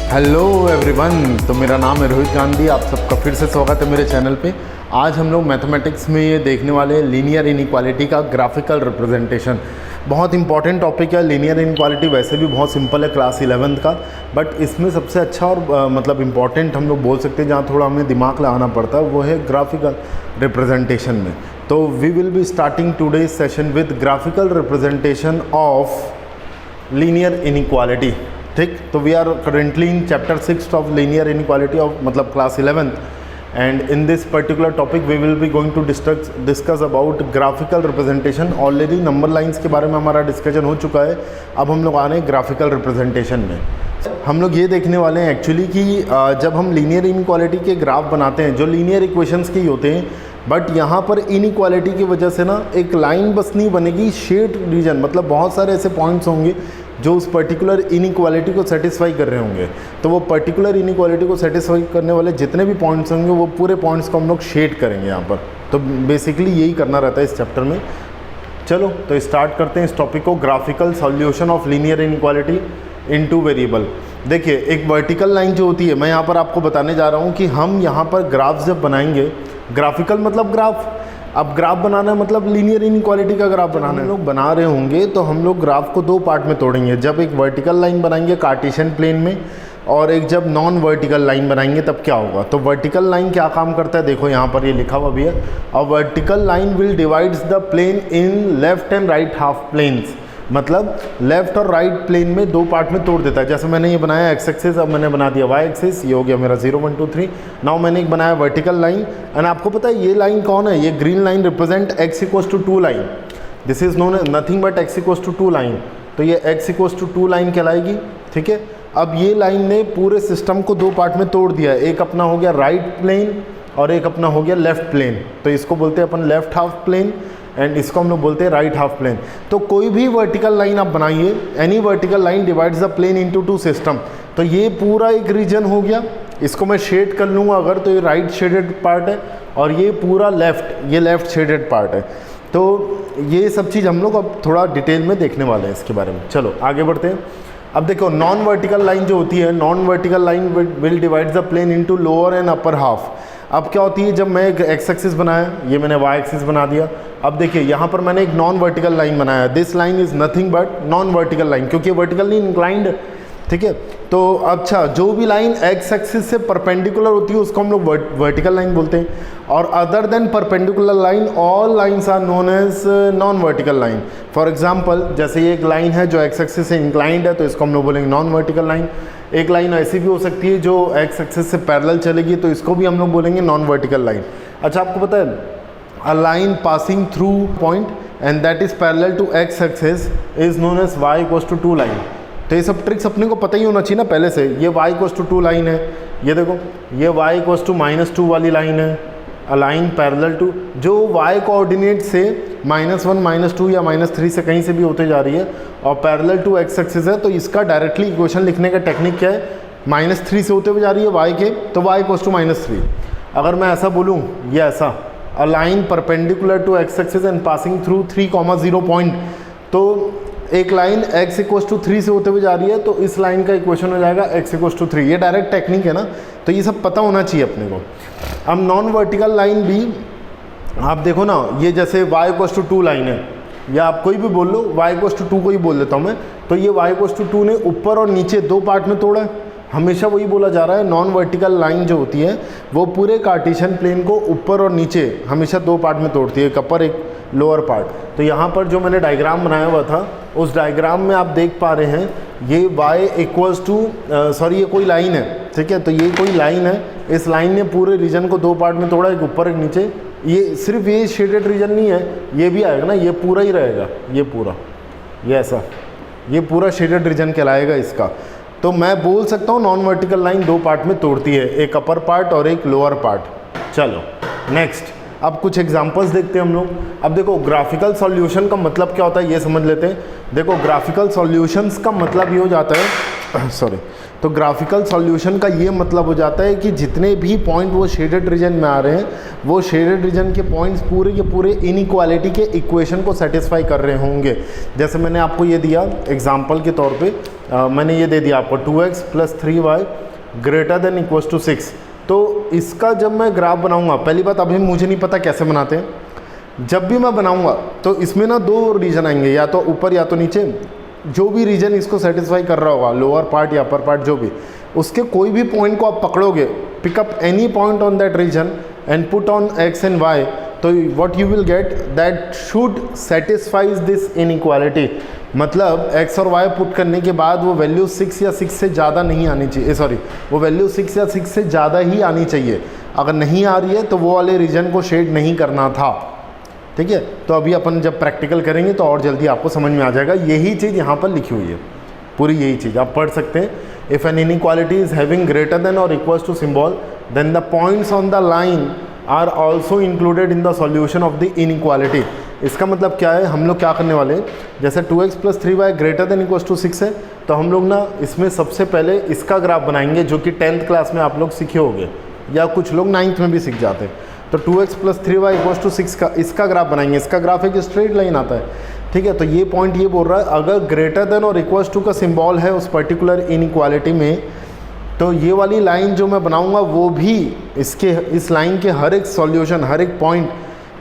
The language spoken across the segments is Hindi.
हेलो एवरीवन, तो मेरा नाम है रोहित गांधी। आप सबका फिर से स्वागत है मेरे चैनल पे। आज हम लोग मैथमेटिक्स में ये देखने वाले हैं लीनियर इनइक्वालिटी का ग्राफिकल रिप्रेजेंटेशन। बहुत इंपॉर्टेंट टॉपिक है। लीनियर इनइक्वालिटी वैसे भी बहुत सिंपल है क्लास 11th का, बट इसमें सबसे अच्छा और मतलब इम्पॉर्टेंट हम लोग बोल सकते हैं जहाँ थोड़ा हमें दिमाग लगाना पड़ता है वो है ग्राफिकल रिप्रेजेंटेशन में। तो we will be starting today's session with graphical representation of linear inequality. ठीक, तो we are currently in chapter 6 of linear inequality of मतलब class 11th, and in this particular topic we will be going to discuss about graphical representation. Already number lines के बारे में हमारा डिस्कशन हो चुका है, अब हम लोग आ रहे हैं ग्राफिकल रिप्रेजेंटेशन में। हम लोग ये देखने वाले हैं एक्चुअली कि जब हम लीनियर इनइक्वालिटी के ग्राफ बनाते हैं जो लीनियर इक्वेशंस के ही होते हैं, बट यहाँ पर इनइक्वालिटी की वजह से ना एक लाइन बस नहीं बनेगी, शेड रीजन मतलब बहुत सारे ऐसे पॉइंट्स होंगे जो उस पर्टिकुलर इनइक्वालिटी को सेटिस्फाई कर रहे होंगे। तो वो पर्टिकुलर इनइक्वालिटी को सेटिस्फाई करने वाले जितने भी पॉइंट्स होंगे वो पूरे पॉइंट्स को हम लोग शेड करेंगे यहाँ पर। तो बेसिकली यही करना रहता है इस चैप्टर में। चलो तो स्टार्ट करते हैं इस टॉपिक को, graphical solution of linear inequality into variable. देखिए, एक वर्टिकल लाइन जो होती है, मैं यहाँ पर आपको बताने जा रहा हूँ कि हम यहाँ पर ग्राफ जब बनाएंगे, ग्राफिकल मतलब ग्राफ, अब ग्राफ बनाना है मतलब लीनियर इनइक्वालिटी का ग्राफ बनाना है। हम लोग बना रहे होंगे तो हम लोग ग्राफ को दो पार्ट में तोड़ेंगे। जब एक वर्टिकल लाइन बनाएंगे कार्टेशियन प्लेन में, और एक जब नॉन वर्टिकल लाइन बनाएंगे तब क्या होगा। तो वर्टिकल लाइन क्या काम करता है, देखो यहाँ पर ये लिखा हुआ भी है, a vertical line will divides the plane in left and right half planes. मतलब लेफ्ट और राइट प्लेन में दो पार्ट में तोड़ देता है। जैसे मैंने ये बनाया एक्स एक्सिस, अब मैंने बना दिया वाई एक्सिस, ये हो गया मेरा 0 1 2 3। नाउ मैंने एक बनाया वर्टिकल लाइन, एंड आपको पता है ये लाइन कौन है, ये green line represent x equals to 2 line. This is known nothing but x equals to 2 line. तो ये x इक्वल्स टू 2 लाइन कहलाएगी। ठीक है, अब ये लाइन ने पूरे सिस्टम को दो पार्ट में तोड़ दिया। एक अपना हो गया राइट प्लेन और एक अपना हो गया लेफ्ट प्लेन। तो इसको बोलते हैं अपन लेफ्ट हाफ प्लेन, एंड इसको हम लोग बोलते हैं राइट हाफ प्लेन। तो कोई भी वर्टिकल लाइन आप बनाइए, any vertical line divides the plane into two system. तो ये पूरा एक रीजन हो गया, इसको मैं शेड कर लूँगा अगर, तो ये राइट शेडेड पार्ट है, और ये पूरा लेफ्ट, ये लेफ्ट शेडेड पार्ट है। तो ये सब चीज़ हम लोग अब थोड़ा डिटेल में देखने वाले हैं इसके बारे में। चलो आगे बढ़ते हैं। अब देखो, नॉन वर्टिकल लाइन जो होती है, non vertical line will divide the plane into lower and upper half. अब क्या होती है, जब मैं एक एक्स एक्सिस बनाया, ये मैंने वाई एक्सिस बना दिया। अब देखिए यहाँ पर मैंने एक नॉन वर्टिकल लाइन बनाया, this line is nothing but non vertical line, क्योंकि वर्टिकल नहीं इंक्लाइंड। ठीक है, तो अच्छा, जो भी लाइन एक्स एक्सिस से परपेंडिकुलर होती है उसको हम लोग वर्टिकल लाइन बोलते हैं, और other than perpendicular line all lines are known as non vertical line. For example, जैसे ये एक लाइन है जो एक्स एक्सिस से इंक्लाइंड है, तो इसको हम लोग बोलेंगे नॉन वर्टिकल लाइन। एक लाइन ऐसी भी हो सकती है जो एक्स एक्सिस से पैरेलल चलेगी, तो इसको भी हम लोग बोलेंगे नॉन वर्टिकल लाइन। अच्छा, आपको पता है, a line passing through point and that is parallel to x axis is known as y equals to 2 line. तो ये सब ट्रिक्स अपने को पता ही होना चाहिए ना पहले से। ये y इक्वल्स टू 2 लाइन है, ये देखो ये y इक्वल्स टू -2 वाली लाइन है, अ लाइन पैरेलल टू, जो y कोऑर्डिनेट से -1 -2 या -3 से कहीं से भी होते जा रही है, और पैरेलल टू एक्स एक्सिस है। तो इसका डायरेक्टली इक्वेशन लिखने का टेक्निक क्या है, -3 से होते हुए जा रही है y के, तो y इक्वल्स टू -3। अगर मैं ऐसा बोलूँ, ये ऐसा, a line perpendicular to x axis and passing through 3,0 point, तो एक लाइन x इक्वल्स टू 3 से होते हुए जा रही है, तो इस लाइन का इक्वेशन हो जाएगा x इक्वल्स टू 3। ये डायरेक्ट टेक्निक है ना, तो ये सब पता होना चाहिए अपने को। अब नॉन वर्टिकल लाइन भी आप देखो ना, ये जैसे y इक्वल्स टू 2 लाइन है, या आप कोई भी बोल लो, y इक्वल्स टू 2 को ही बोल देता हूँ मैं। तो ये y इक्वल्स टू 2 ने ऊपर और नीचे दो पार्ट में तोड़ा है। हमेशा वही बोला जा रहा है, नॉन वर्टिकल लाइन जो होती है वो पूरे कार्टेशियन प्लेन को ऊपर और नीचे हमेशा दो पार्ट में तोड़ती है, एक अपर एक लोअर पार्ट। तो यहाँ पर जो मैंने डायग्राम बनाया हुआ था, उस डायग्राम में आप देख पा रहे हैं, ये y इक्वल्स टू सॉरी, ये कोई लाइन है। ठीक है, तो ये कोई लाइन है, इस लाइन ने पूरे रीजन को दो पार्ट में तोड़ा, एक ऊपर एक नीचे। ये सिर्फ ये शेडेड रीजन नहीं है, ये भी आएगा ना, ये पूरा ही रहेगा, ये पूरा, ये ऐसा, ये पूरा शेडेड रीजन कहलाएगा इसका। तो मैं बोल सकता हूँ नॉन वर्टिकल लाइन दो पार्ट में तोड़ती है, एक अपर पार्ट और एक लोअर पार्ट। चलो नेक्स्ट, अब कुछ एग्जांपल्स देखते हैं हम लोग। अब देखो, ग्राफिकल सॉल्यूशन का मतलब क्या होता है ये समझ लेते हैं। देखो, ग्राफिकल सॉल्यूशंस का मतलब ये हो जाता है सॉरी, तो ग्राफिकल सॉल्यूशन का ये मतलब हो जाता है कि जितने भी पॉइंट वो शेडेड रीजन में आ रहे हैं, वो शेडेड रीजन के पॉइंट्स पूरे के पूरे इनइक्वालिटी के इक्वेशन को सेटिस्फाई कर रहे होंगे। जैसे मैंने आपको ये दिया एग्जांपल के तौर पे, मैंने ये दे दिया आपको 2x + 3y > 6। तो इसका जब मैं ग्राफ बनाऊंगा, पहली बात अभी मुझे नहीं पता कैसे बनाते हैं, जब भी मैं बनाऊंगा तो इसमें ना दो रीजन आएंगे, या तो ऊपर या तो नीचे। जो भी रीजन इसको सेटिस्फाई कर रहा होगा, लोअर पार्ट या अपर पार्ट जो भी, उसके कोई भी पॉइंट को आप पकड़ोगे, pick up any point on that region and put on x and y, तो what you will get that should satisfies this inequality. मतलब x और y पुट करने के बाद वो वैल्यू 6 या 6 से ज़्यादा नहीं आनी चाहिए, सॉरी वो वैल्यू 6 या 6 से ज़्यादा ही आनी चाहिए। अगर नहीं आ रही है तो वो वाले रीजन को शेड नहीं करना था, ठीक है। तो अभी अपन जब प्रैक्टिकल करेंगे तो और जल्दी आपको समझ में आ जाएगा। यही चीज़ यहाँ पर लिखी हुई है, पूरी यही चीज़ आप पढ़ सकते हैं। If an inequality is having greater than और equals to symbol, then the points on the line are also included in the solution of the inequality. इसका मतलब क्या है, हम लोग क्या करने वाले हैं, जैसे 2x + 3y > 6 है, तो हम लोग ना इसमें सबसे पहले इसका ग्राफ बनाएंगे, जो कि 10th क्लास में आप लोग सीखे होंगे, या कुछ लोग 9th में भी सीख जाते हैं। तो 2x + 3y = 6 का इसका ग्राफ बनाएंगे। इसका ग्राफ एक स्ट्रेट लाइन आता है, ठीक है। तो ये पॉइंट ये बोल रहा है, अगर ग्रेटर देन और इक्वल्स टू का सिंबल है उस पर्टिकुलर इनइक्वालिटी में, तो ये वाली लाइन जो मैं बनाऊंगा वो भी इस लाइन के हर एक सॉल्यूशन, हर एक पॉइंट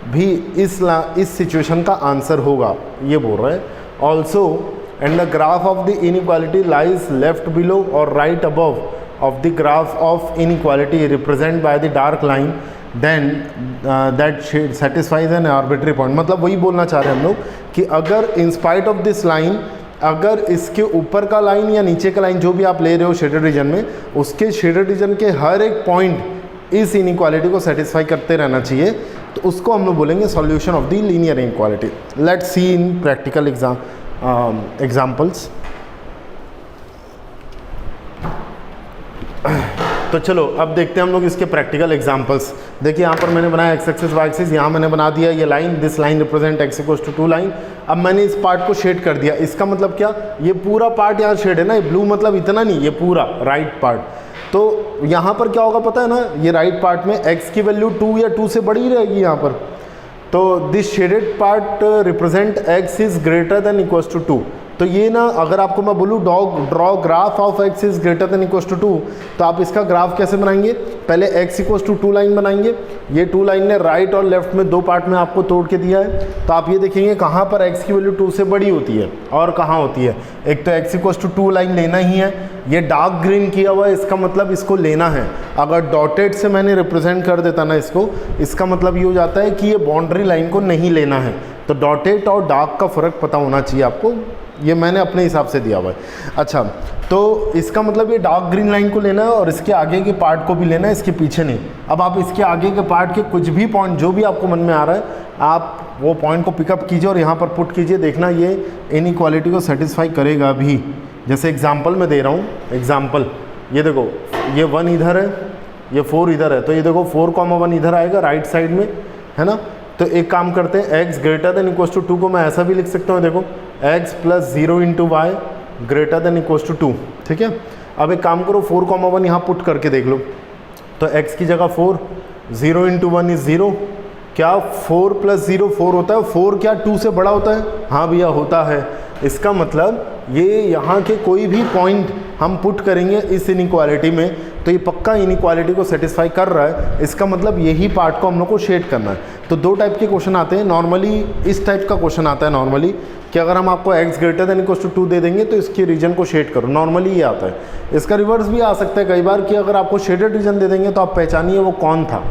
भी इस सिचुएशन का आंसर होगा, ये बोल रहा है। Also and the graph of the inequality lies left below और right above of the graph of inequality represent by the dark line, then that satisfies an arbitrary point. मतलब वही बोलना चाह रहे हैं हम लोग कि अगर इन स्पाइट ऑफ दिस लाइन, अगर इसके ऊपर का लाइन या नीचे का लाइन जो भी आप ले रहे हो शेडेड रीजन में, उसके शेडेड रीजन के हर एक पॉइंट इस इनइक्वालिटी को सेटिस्फाई करते रहना चाहिए, तो उसको हम लोग बोलेंगे solution of the linear inequality. Let's see in practical examples. तो चलो अब देखते हैं हम लोग इसके प्रैक्टिकल एग्जांपल्स। देखिए यहाँ पर मैंने बनाया x एक्सिस y एक्सिस, यहाँ मैंने बना दिया ये line, this line represent x = 2 line. अब मैंने इस पार्ट को शेड कर दिया। इसका मतलब क्या, ये पूरा पार्ट यहाँ शेड है ना, ये ब्लू मतलब इतना नहीं, ये पूरा राइट पार्ट। तो यहाँ पर क्या होगा पता है ना, ये राइट पार्ट में x की वैल्यू 2 या 2 से बड़ी रहेगी यहाँ पर। तो this shaded part represent x is greater than equals to 2। तो ये ना, अगर आपको मैं बोलूँ draw graph of x is greater than equals to 2, तो आप इसका ग्राफ कैसे बनाएंगे, पहले x = 2 लाइन बनाएंगे। ये 2 लाइन ने राइट और लेफ्ट में दो पार्ट में आपको तोड़ के दिया है। तो आप ये देखेंगे कहाँ पर x की वैल्यू 2 से बड़ी होती है और कहाँ होती है। एक तो x = 2 लाइन लेना ही है, ये डार्क ग्रीन किया हुआ है, इसका मतलब इसको लेना है। अगर डॉटेड से मैंने रिप्रेजेंट कर देता ना इसको, इसका मतलब ये हो जाता है कि ये बाउंड्री लाइन को नहीं लेना है। तो डॉटेड और डार्क का फ़र्क पता होना चाहिए आपको, ये मैंने अपने हिसाब से दिया हुआ है। अच्छा, तो इसका मतलब ये डार्क ग्रीन लाइन को लेना है और इसके आगे के पार्ट को भी लेना है, इसके पीछे नहीं। अब आप इसके आगे के पार्ट के कुछ भी पॉइंट जो भी आपको मन में आ रहा है, आप वो पॉइंट को पिकअप कीजिए और यहाँ पर पुट कीजिए, देखना ये इनइक्वालिटी को सेटिस्फाई करेगा भी। जैसे एग्जाम्पल मैं दे रहा हूँ, एग्जाम्पल ये देखो, ये 1 इधर है, ये 4 इधर है, तो ये देखो 4, 1 इधर आएगा राइट साइड में, है ना। तो एक काम करते हैं, x greater than equals to 2 को मैं ऐसा भी लिख सकता हूँ, देखो x + 0 × y greater than equals to 2, ठीक है। अब एक काम करो, 4, 1 यहाँ पुट करके देख लो। तो x की जगह 4, 0 × 1 इज 0। क्या 4 + 0 4 होता है? 4 क्या 2 से बड़ा होता है? हाँ भैया होता है। इसका मतलब ये यहाँ के कोई भी पॉइंट हम पुट करेंगे इस इनइक्वालिटी में, तो ये पक्का इनइक्वालिटी को सेटिस्फाई कर रहा है। इसका मतलब यही पार्ट को हम लोग को शेड करना है। तो दो टाइप के क्वेश्चन आते हैं नॉर्मली, इस टाइप का क्वेश्चन आता है नॉर्मली कि अगर हम आपको x greater than equals to 2 दे देंगे तो इसके रीजन को शेड करो, नॉर्मली ये आता है। इसका रिवर्स भी आ सकता है कई बार कि अगर आपको शेडेड रीजन दे देंगे तो आप पहचानिए वो कौन था।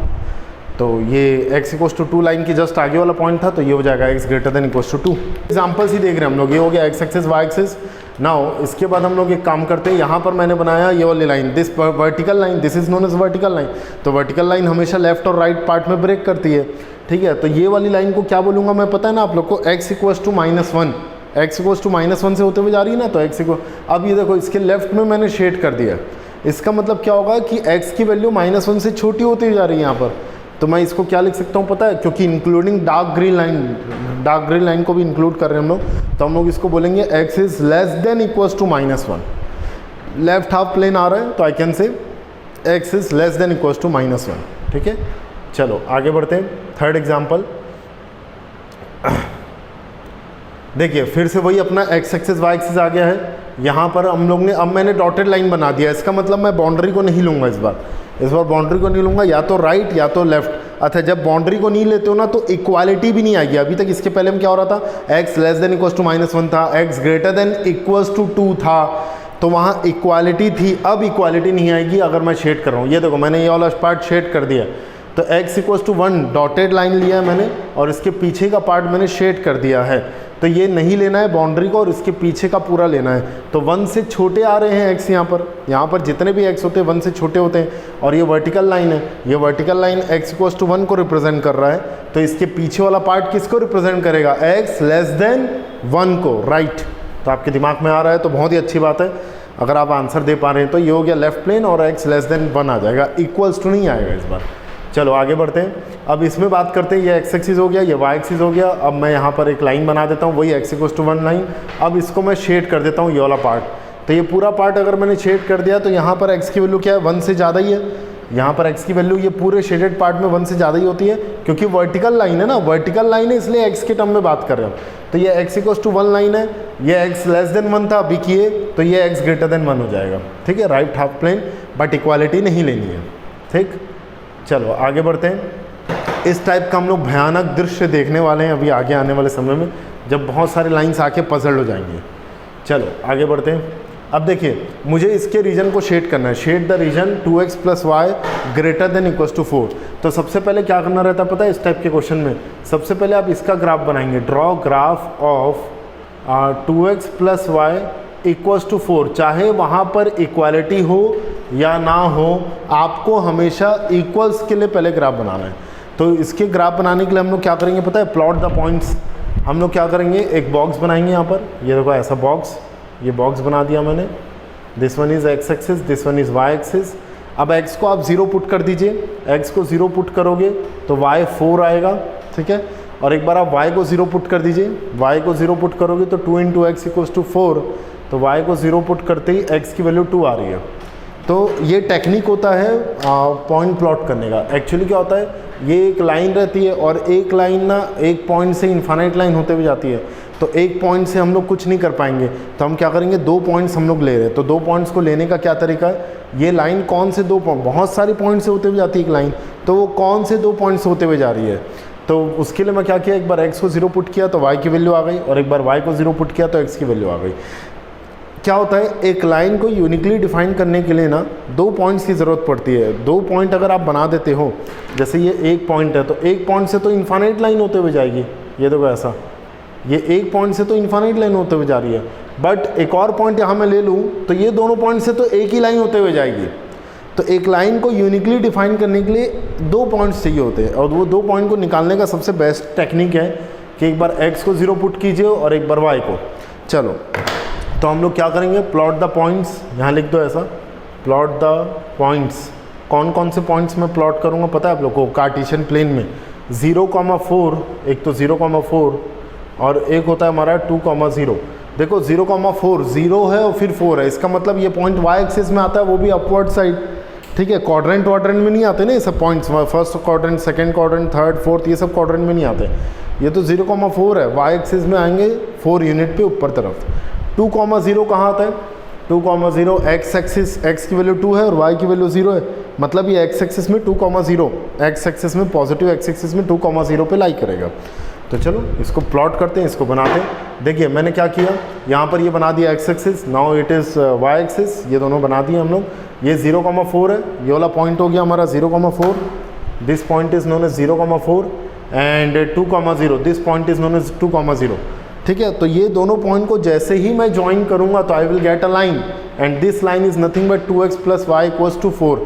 तो ये x = 2 लाइन के जस्ट आगे वाला पॉइंट था, तो ये हो जाएगा x greater than equals to 2। Examples ही देख रहे हैं हम लोग, ये हो गया x axis y axis. Now इसके बाद हम लोग एक काम करते हैं, यहाँ पर मैंने बनाया ये वाली line, this vertical line, this is known as vertical line. तो वर्टिकल लाइन हमेशा लेफ्ट और राइट पार्ट में ब्रेक करती है, ठीक है। तो ये वाली लाइन को क्या बोलूँगा मैं, पता है ना आप लोग को, x = -1, x = -1 से होते हुए जा रही है ना, तो x को अब ये देखो इसके लेफ्ट में मैंने शेड कर दिया। इसका मतलब क्या होगा कि x की वैल्यू -1 से छोटी होती जा रही है यहाँ पर। तो मैं इसको क्या लिख सकता हूँ पता है, क्योंकि इंक्लूडिंग डार्क ग्रीन लाइन को भी इंक्लूड कर रहे हैं हम लोग, तो हम लोग इसको बोलेंगे x is less than equals to -1। Left half plane आ रहा है तो I can say x is less than equals to -1, ठीक है। चलो आगे बढ़ते हैं, थर्ड एग्जाम्पल। देखिए फिर से वही अपना x एक्सिस y एक्सिस आ गया है। यहाँ पर हम लोग ने, अब मैंने डॉटेड लाइन बना दिया, इसका मतलब मैं बाउंड्री को नहीं लूँगा इस बार बाउंड्री को नहीं लूँगा, या तो राइट या तो लेफ्ट। अच्छा जब बाउंड्री को नहीं लेते हो ना तो इक्वालिटी भी नहीं आएगी। अभी तक इसके पहले में क्या हो रहा था, x less than equals to -1 था, x greater than equals to 2 था, तो वहाँ इक्वालिटी थी। अब इक्वालिटी नहीं आएगी अगर मैं शेड कर रहा हूँ। ये देखो मैंने ये वाला पार्ट शेड कर दिया, तो x equals to 1 dotted line लिया है मैंने, और इसके पीछे का पार्ट मैंने शेड कर दिया है। तो ये नहीं लेना है बाउंड्री को, और इसके पीछे का पूरा लेना है। तो 1 से छोटे आ रहे हैं x, यहाँ पर जितने भी x होते हैं 1 से छोटे होते हैं। और ये वर्टिकल लाइन है, ये vertical line x equals to 1 को रिप्रेजेंट कर रहा है, तो इसके पीछे वाला पार्ट किसको रिप्रेजेंट करेगा, x लेस देन 1 को, राइट। तो आपके दिमाग में आ रहा है तो बहुत ही अच्छी बात है। अगर आप आंसर दे पा रहे हैं तो ये हो गया लेफ्ट प्लेन, और x लेस देन 1 आ जाएगा, इक्वल्स टू नहीं आएगा इस बार। चलो आगे बढ़ते हैं। अब इसमें बात करते हैं, ये x एक्सिस हो गया, ये y एक्सिस हो गया। अब मैं यहाँ पर एक लाइन बना देता हूँ, वही x इक्वल्स टू 1 लाइन। अब इसको मैं शेड कर देता हूँ, ये वाला पार्ट। तो ये पूरा पार्ट अगर मैंने शेड कर दिया तो यहाँ पर x की वैल्यू क्या है, 1 से ज़्यादा ही है। यहाँ पर x की वैल्यू ये पूरे शेडेड पार्ट में 1 से ज़्यादा ही होती है, क्योंकि वर्टिकल लाइन है ना, वर्टिकल लाइन है, इसलिए x के टर्म में बात कर रहे हैं। तो ये x इक्वल्स टू 1 लाइन है, ये x लेस देन 1 था अभी किए, तो ये x ग्रेटर देन 1 हो जाएगा, ठीक है। Right half plane, but equality नहीं लेनी है, ठीक। चलो आगे बढ़ते हैं। इस टाइप का हम लोग भयानक दृश्य देखने वाले हैं अभी आगे आने वाले समय में, जब बहुत सारे लाइंस आके पजल हो जाएंगे। चलो आगे बढ़ते हैं। अब देखिए मुझे इसके रीजन को शेड करना है, shade the region 2x + y greater than equals to 4। तो सबसे पहले क्या करना रहता है पता है इस टाइप के क्वेश्चन में, सबसे पहले आप इसका ग्राफ बनाएंगे, draw graph of 2x + y equals to 4। चाहे वहाँ पर इक्वालिटी हो या ना हो, आपको हमेशा इक्वल्स के लिए पहले ग्राफ बनाना है। तो इसके ग्राफ बनाने के लिए हम लोग क्या करेंगे पता है, प्लॉट द पॉइंट्स। हम लोग क्या करेंगे, एक बॉक्स बनाएंगे यहाँ पर, ये देखो ऐसा बॉक्स, ये बॉक्स बना दिया मैंने। This one is x axis, this one is y axis. अब x को आप 0 पुट कर दीजिए, x को 0 पुट करोगे तो y 4 आएगा, ठीक है। और एक बार आप y को 0 पुट कर दीजिए, y को 0 पुट करोगे तो 2 × x इक्वल्स टू 4, तो y को 0 पुट करते ही x की वैल्यू 2 आ रही है। तो ये टेक्निक होता है पॉइंट प्लॉट करने का। एक्चुअली क्या होता है, ये एक लाइन रहती है, और एक लाइन ना एक पॉइंट से इन्फाइनाइट लाइन होते हुए जाती है, तो एक पॉइंट से हम लोग कुछ नहीं कर पाएंगे। तो हम क्या करेंगे, 2 पॉइंट्स हम लोग ले रहे हैं, तो 2 पॉइंट्स को लेने का क्या तरीका है, ये लाइन कौन से 2 पॉइंट, बहुत सारे पॉइंट से होते हुए जाती है एक लाइन, तो वो कौन से 2 पॉइंट से होते हुए जा रही है। तो उसके लिए मैं क्या किया, एक बार x को 0 पुट किया तो y की वैल्यू आ गई, और एक बार y को 0 पुट किया तो x की वैल्यू आ गई। क्या होता है, एक लाइन को यूनिकली डिफाइन करने के लिए ना 2 पॉइंट्स की ज़रूरत पड़ती है। 2 पॉइंट अगर आप बना देते हो, जैसे ये एक पॉइंट है, तो एक पॉइंट से तो इन्फाइनाइट लाइन होते हुए जाएगी, ये देखो ऐसा, ये एक पॉइंट से तो इन्फाइनाइट लाइन होते हुए जा रही है। बट एक और पॉइंट यहाँ मैं ले लूँ तो ये दोनों पॉइंट से तो एक ही लाइन होते हुए जाएगी। तो एक लाइन को यूनिकली डिफाइन करने के लिए 2 पॉइंट्स चाहिए होते हैं, और वो 2 पॉइंट को निकालने का सबसे बेस्ट टेक्निक है कि एक बार x को 0 पुट कीजिए और एक बार y को। चलो तो हम लोग क्या करेंगे, प्लॉट द पॉइंट्स, यहाँ लिख दो ऐसा, प्लॉट द पॉइंट्स। कौन कौन से पॉइंट्स मैं प्लॉट करूँगा पता है आप लोग को, कार्टेशियन प्लेन में 0,4, एक तो 0,4 और एक होता है हमारा 2,0। देखो 0,4 0 है और फिर 4 है, इसका मतलब ये पॉइंट y एक्सिस में आता है, वो भी अपवर्ड साइड, ठीक है। क्वाड्रेंट वाड्रेंट में नहीं आते ना ये सब points, first quadrant, second quadrant, third, fourth, ये सब क्वाड्रेंट में नहीं आते। ये तो 0,4 है, y एक्सिस में आएंगे 4 यूनिट पे ऊपर तरफ। 2,0 कहाँ आता है, 2,0 x एक्सिस, x की वैल्यू 2 है और y की वैल्यू 0 है, मतलब ये x एक्सिस में 2,0, x एक्सिस में पॉजिटिव x एक्सिस में 2,0 पे लाई करेगा। तो चलो इसको प्लॉट करते हैं, इसको बनाते हैं। देखिए मैंने क्या किया, यहाँ पर ये बना दिया x axis, now it is y axis, ये दोनों बना दिए हम लोग। ये 0,4 है, ये वाला पॉइंट हो गया हमारा 0,4, this point is known as 0,4 and 2,0, this point is known as 2,0, ठीक है। तो ये दोनों पॉइंट को जैसे ही मैं ज्वाइन करूँगा तो I will get a line, and this line is nothing but 2x + y equals to 4।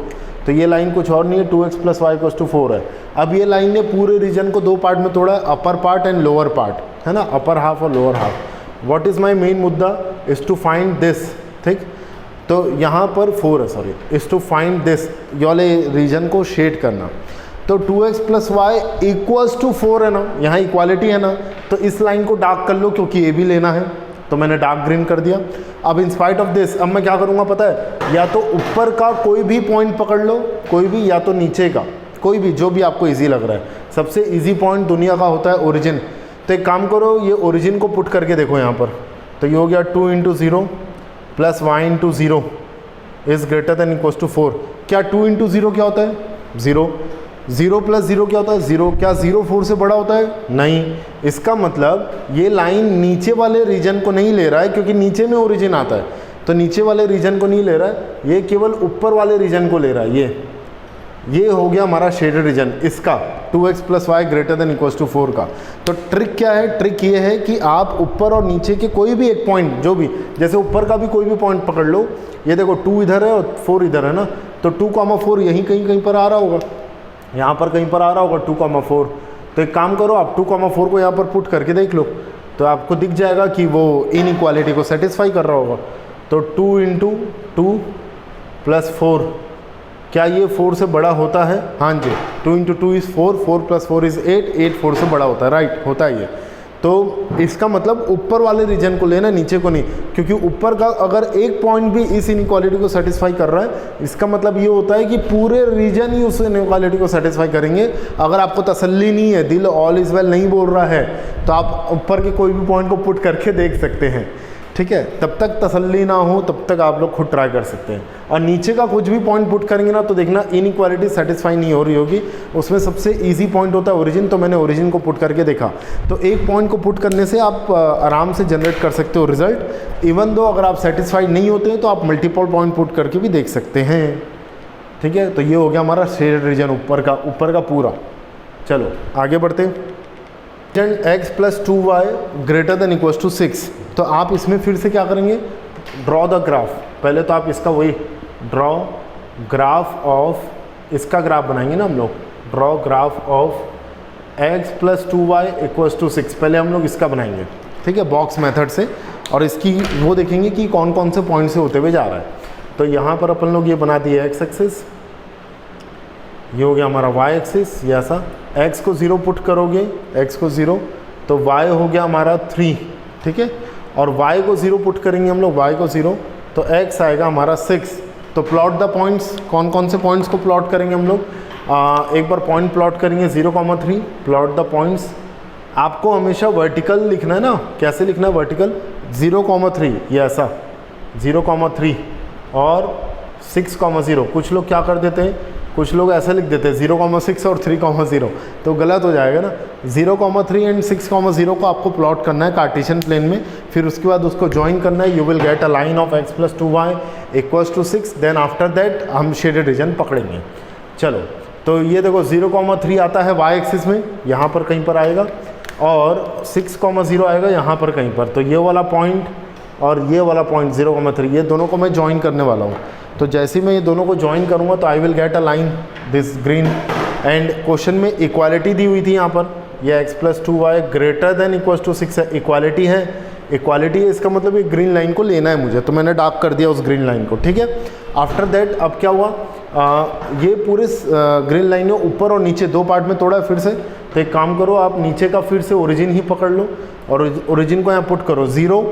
तो ये लाइन कुछ और नहीं है, 2x + y इक्वल्स टू 4 है। अब ये लाइन ने पूरे रीजन को 2 पार्ट में तोड़ा है, upper part and lower part, है ना, अपर हाफ और lower half. What is my main मुद्दा, इज़ टू फाइंड दिस, ठीक। तो यहाँ पर 4 है, sorry, is to find this, ये वाले रीजन को शेड करना। तो 2x + y इक्वल्स टू 4 है ना, यहाँ इक्वालिटी है ना, तो इस लाइन को डार्क कर लो क्योंकि ये भी लेना है, तो मैंने डार्क ग्रीन कर दिया। अब इन स्पाइट ऑफ दिस अब मैं क्या करूँगा पता है, या तो ऊपर का कोई भी पॉइंट पकड़ लो, कोई भी, या तो नीचे का कोई भी, जो भी आपको ईजी लग रहा है। सबसे ईजी पॉइंट दुनिया का होता है ओरिजिन। तो एक काम करो, ये ओरिजिन को पुट करके देखो यहाँ पर, तो ये हो गया 2 × 0 + y × 0 is greater than equals to 4। क्या 2 × 0 क्या होता है? 0। 0 + 0 क्या होता है? 0। क्या 0 4 से बड़ा होता है? नहीं। इसका मतलब ये लाइन नीचे वाले रीजन को नहीं ले रहा है, क्योंकि नीचे में ओरिजिन आता है, तो नीचे वाले रीजन को नहीं ले रहा है, ये केवल ऊपर वाले रीजन को ले रहा है। ये हो गया हमारा शेडेड रीजन, इसका 2x + y greater than equals to 4 का। तो ट्रिक क्या है? ट्रिक ये है कि आप ऊपर और नीचे के कोई भी एक पॉइंट, जो भी, जैसे ऊपर का भी कोई भी पॉइंट पकड़ लो, ये देखो 2 इधर है और 4 इधर है ना, तो 2,4 यहीं कहीं पर आ रहा होगा, यहाँ पर कहीं पर आ रहा होगा 2,4। तो एक काम करो, आप 2,4 को यहाँ पर पुट करके देख लो, तो आपको दिख जाएगा कि वो इनइक्वालिटी को सेटिस्फाई कर रहा होगा। तो 2 × 2 + 4, क्या ये 4 से बड़ा होता है? हाँ जी, 2 × 2 इज़ 4, 4 + 4 इज़ 8, 8 4 से बड़ा होता है, राइट, होता है ये। तो इसका मतलब ऊपर वाले रीजन को लेना, नीचे को नहीं, क्योंकि ऊपर का अगर एक पॉइंट भी इस इनइक्वालिटी को सेटिस्फाई कर रहा है, इसका मतलब ये होता है कि पूरे रीजन ही उस इनइक्वालिटी को सेटिस्फाई करेंगे। अगर आपको तसल्ली नहीं है, दिल ऑल इज़ वेल नहीं बोल रहा है, तो आप ऊपर के कोई भी पॉइंट को पुट करके देख सकते हैं, ठीक है। तब तक तसल्ली ना हो तब तक आप लोग खुद ट्राई कर सकते हैं। और नीचे का कुछ भी पॉइंट पुट करेंगे ना, तो देखना इनइक्वालिटी सेटिस्फाई नहीं हो रही होगी। उसमें सबसे इजी पॉइंट होता है ओरिजिन, तो मैंने ओरिजिन को पुट करके देखा। तो एक पॉइंट को पुट करने से आप आराम से जनरेट कर सकते हो रिजल्ट। इवन दो अगर आप सेटिस्फाइड नहीं होते हैं तो आप मल्टीपल पॉइंट पुट करके भी देख सकते हैं, ठीक है। तो ये हो गया हमारा शेडेड रीजन, ऊपर का पूरा। चलो आगे बढ़ते हैं। x + 2y greater than equals to 6। तो आप इसमें फिर से क्या करेंगे? Draw the graph. पहले तो आप इसका वही ड्रॉ ग्राफ ऑफ, इसका ग्राफ बनाएंगे ना हम लोग, draw graph of x + 2y equals to 6। पहले हम लोग इसका बनाएंगे, ठीक है, बॉक्स मेथड से, और इसकी वो देखेंगे कि कौन कौन से पॉइंट से होते हुए जा रहा है। तो यहाँ पर अपन लोग ये बना दिए x एक्सिस, ये हो गया हमारा y एक्सिस, ये ऐसा। x को 0 पुट करोगे, x को 0, तो y हो गया हमारा 3, ठीक है। और y को 0 पुट करेंगे हम लोग, y को 0, तो x आएगा हमारा 6। तो प्लॉट द पॉइंट्स, कौन कौन से पॉइंट्स को प्लॉट करेंगे हम लोग? एक बार पॉइंट प्लॉट करेंगे 0,3, प्लॉट द पॉइंट्स। आपको हमेशा वर्टिकल लिखना है ना, कैसे लिखना है वर्टिकल? 0,3, ये ऐसा 0,3 और 6,0। कुछ लोग क्या कर देते हैं, कुछ लोग ऐसा लिख देते हैं 0,6 और 3,0, तो गलत हो जाएगा ना। 0,3 एंड 6,0 को आपको प्लॉट करना है कार्टेशियन प्लेन में, फिर उसके बाद उसको ज्वाइन करना है। You will get a line of x + 2y equals to 6। Then after that हम शेडेड रीजन पकड़ेंगे। चलो, तो ये देखो 0,3 आता है y एक्सिस में, यहाँ पर कहीं पर आएगा, और 6,0 आएगा यहाँ पर कहीं पर। तो ये वाला पॉइंट और ये वाला पॉइंट 0,3, ये दोनों को मैं ज्वाइन करने वाला हूँ। तो जैसे ही मैं ये दोनों को ज्वाइन करूँगा तो I will get a line this green. And question में इक्वालिटी दी हुई थी यहाँ पर, ये x + 2y greater than equals to 6 है, इक्वालिटी है, इक्वालिटी है, इसका मतलब ये ग्रीन लाइन को लेना है मुझे, तो मैंने डार्क कर दिया उस ग्रीन लाइन को, ठीक है। आफ्टर दैट अब क्या हुआ, ये पूरे ग्रीन लाइन ने ऊपर और नीचे दो पार्ट में तोड़ा है फिर से। तो एक काम करो, आप नीचे का फिर से ओरिजिन ही पकड़ लो और ओरिजिन को यहाँ पुट करो। 0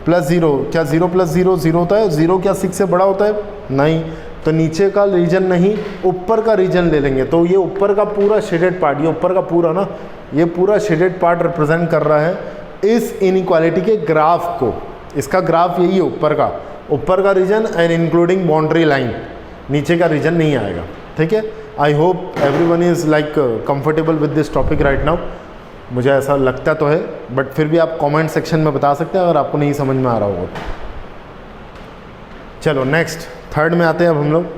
+ 0, क्या 0 + 0 0 होता है? 0 क्या 6 से बड़ा होता है? नहीं। तो नीचे का रीजन नहीं, ऊपर का रीजन ले लेंगे। तो ये ऊपर का पूरा शेडेड पार्ट, ये ऊपर का पूरा ना, ये पूरा शेडेड पार्ट रिप्रेजेंट कर रहा है इस इनइक्वालिटी के ग्राफ को। इसका ग्राफ यही है, ऊपर का region and including boundary line, नीचे का रीजन नहीं आएगा, ठीक है। I hope everyone is like comfortable with this topic right now. मुझे ऐसा लगता तो है, बट फिर भी आप कमेंट सेक्शन में बता सकते हैं अगर आपको नहीं समझ में आ रहा होगा। चलो नेक्स्ट, थर्ड में आते हैं अब हम लोग।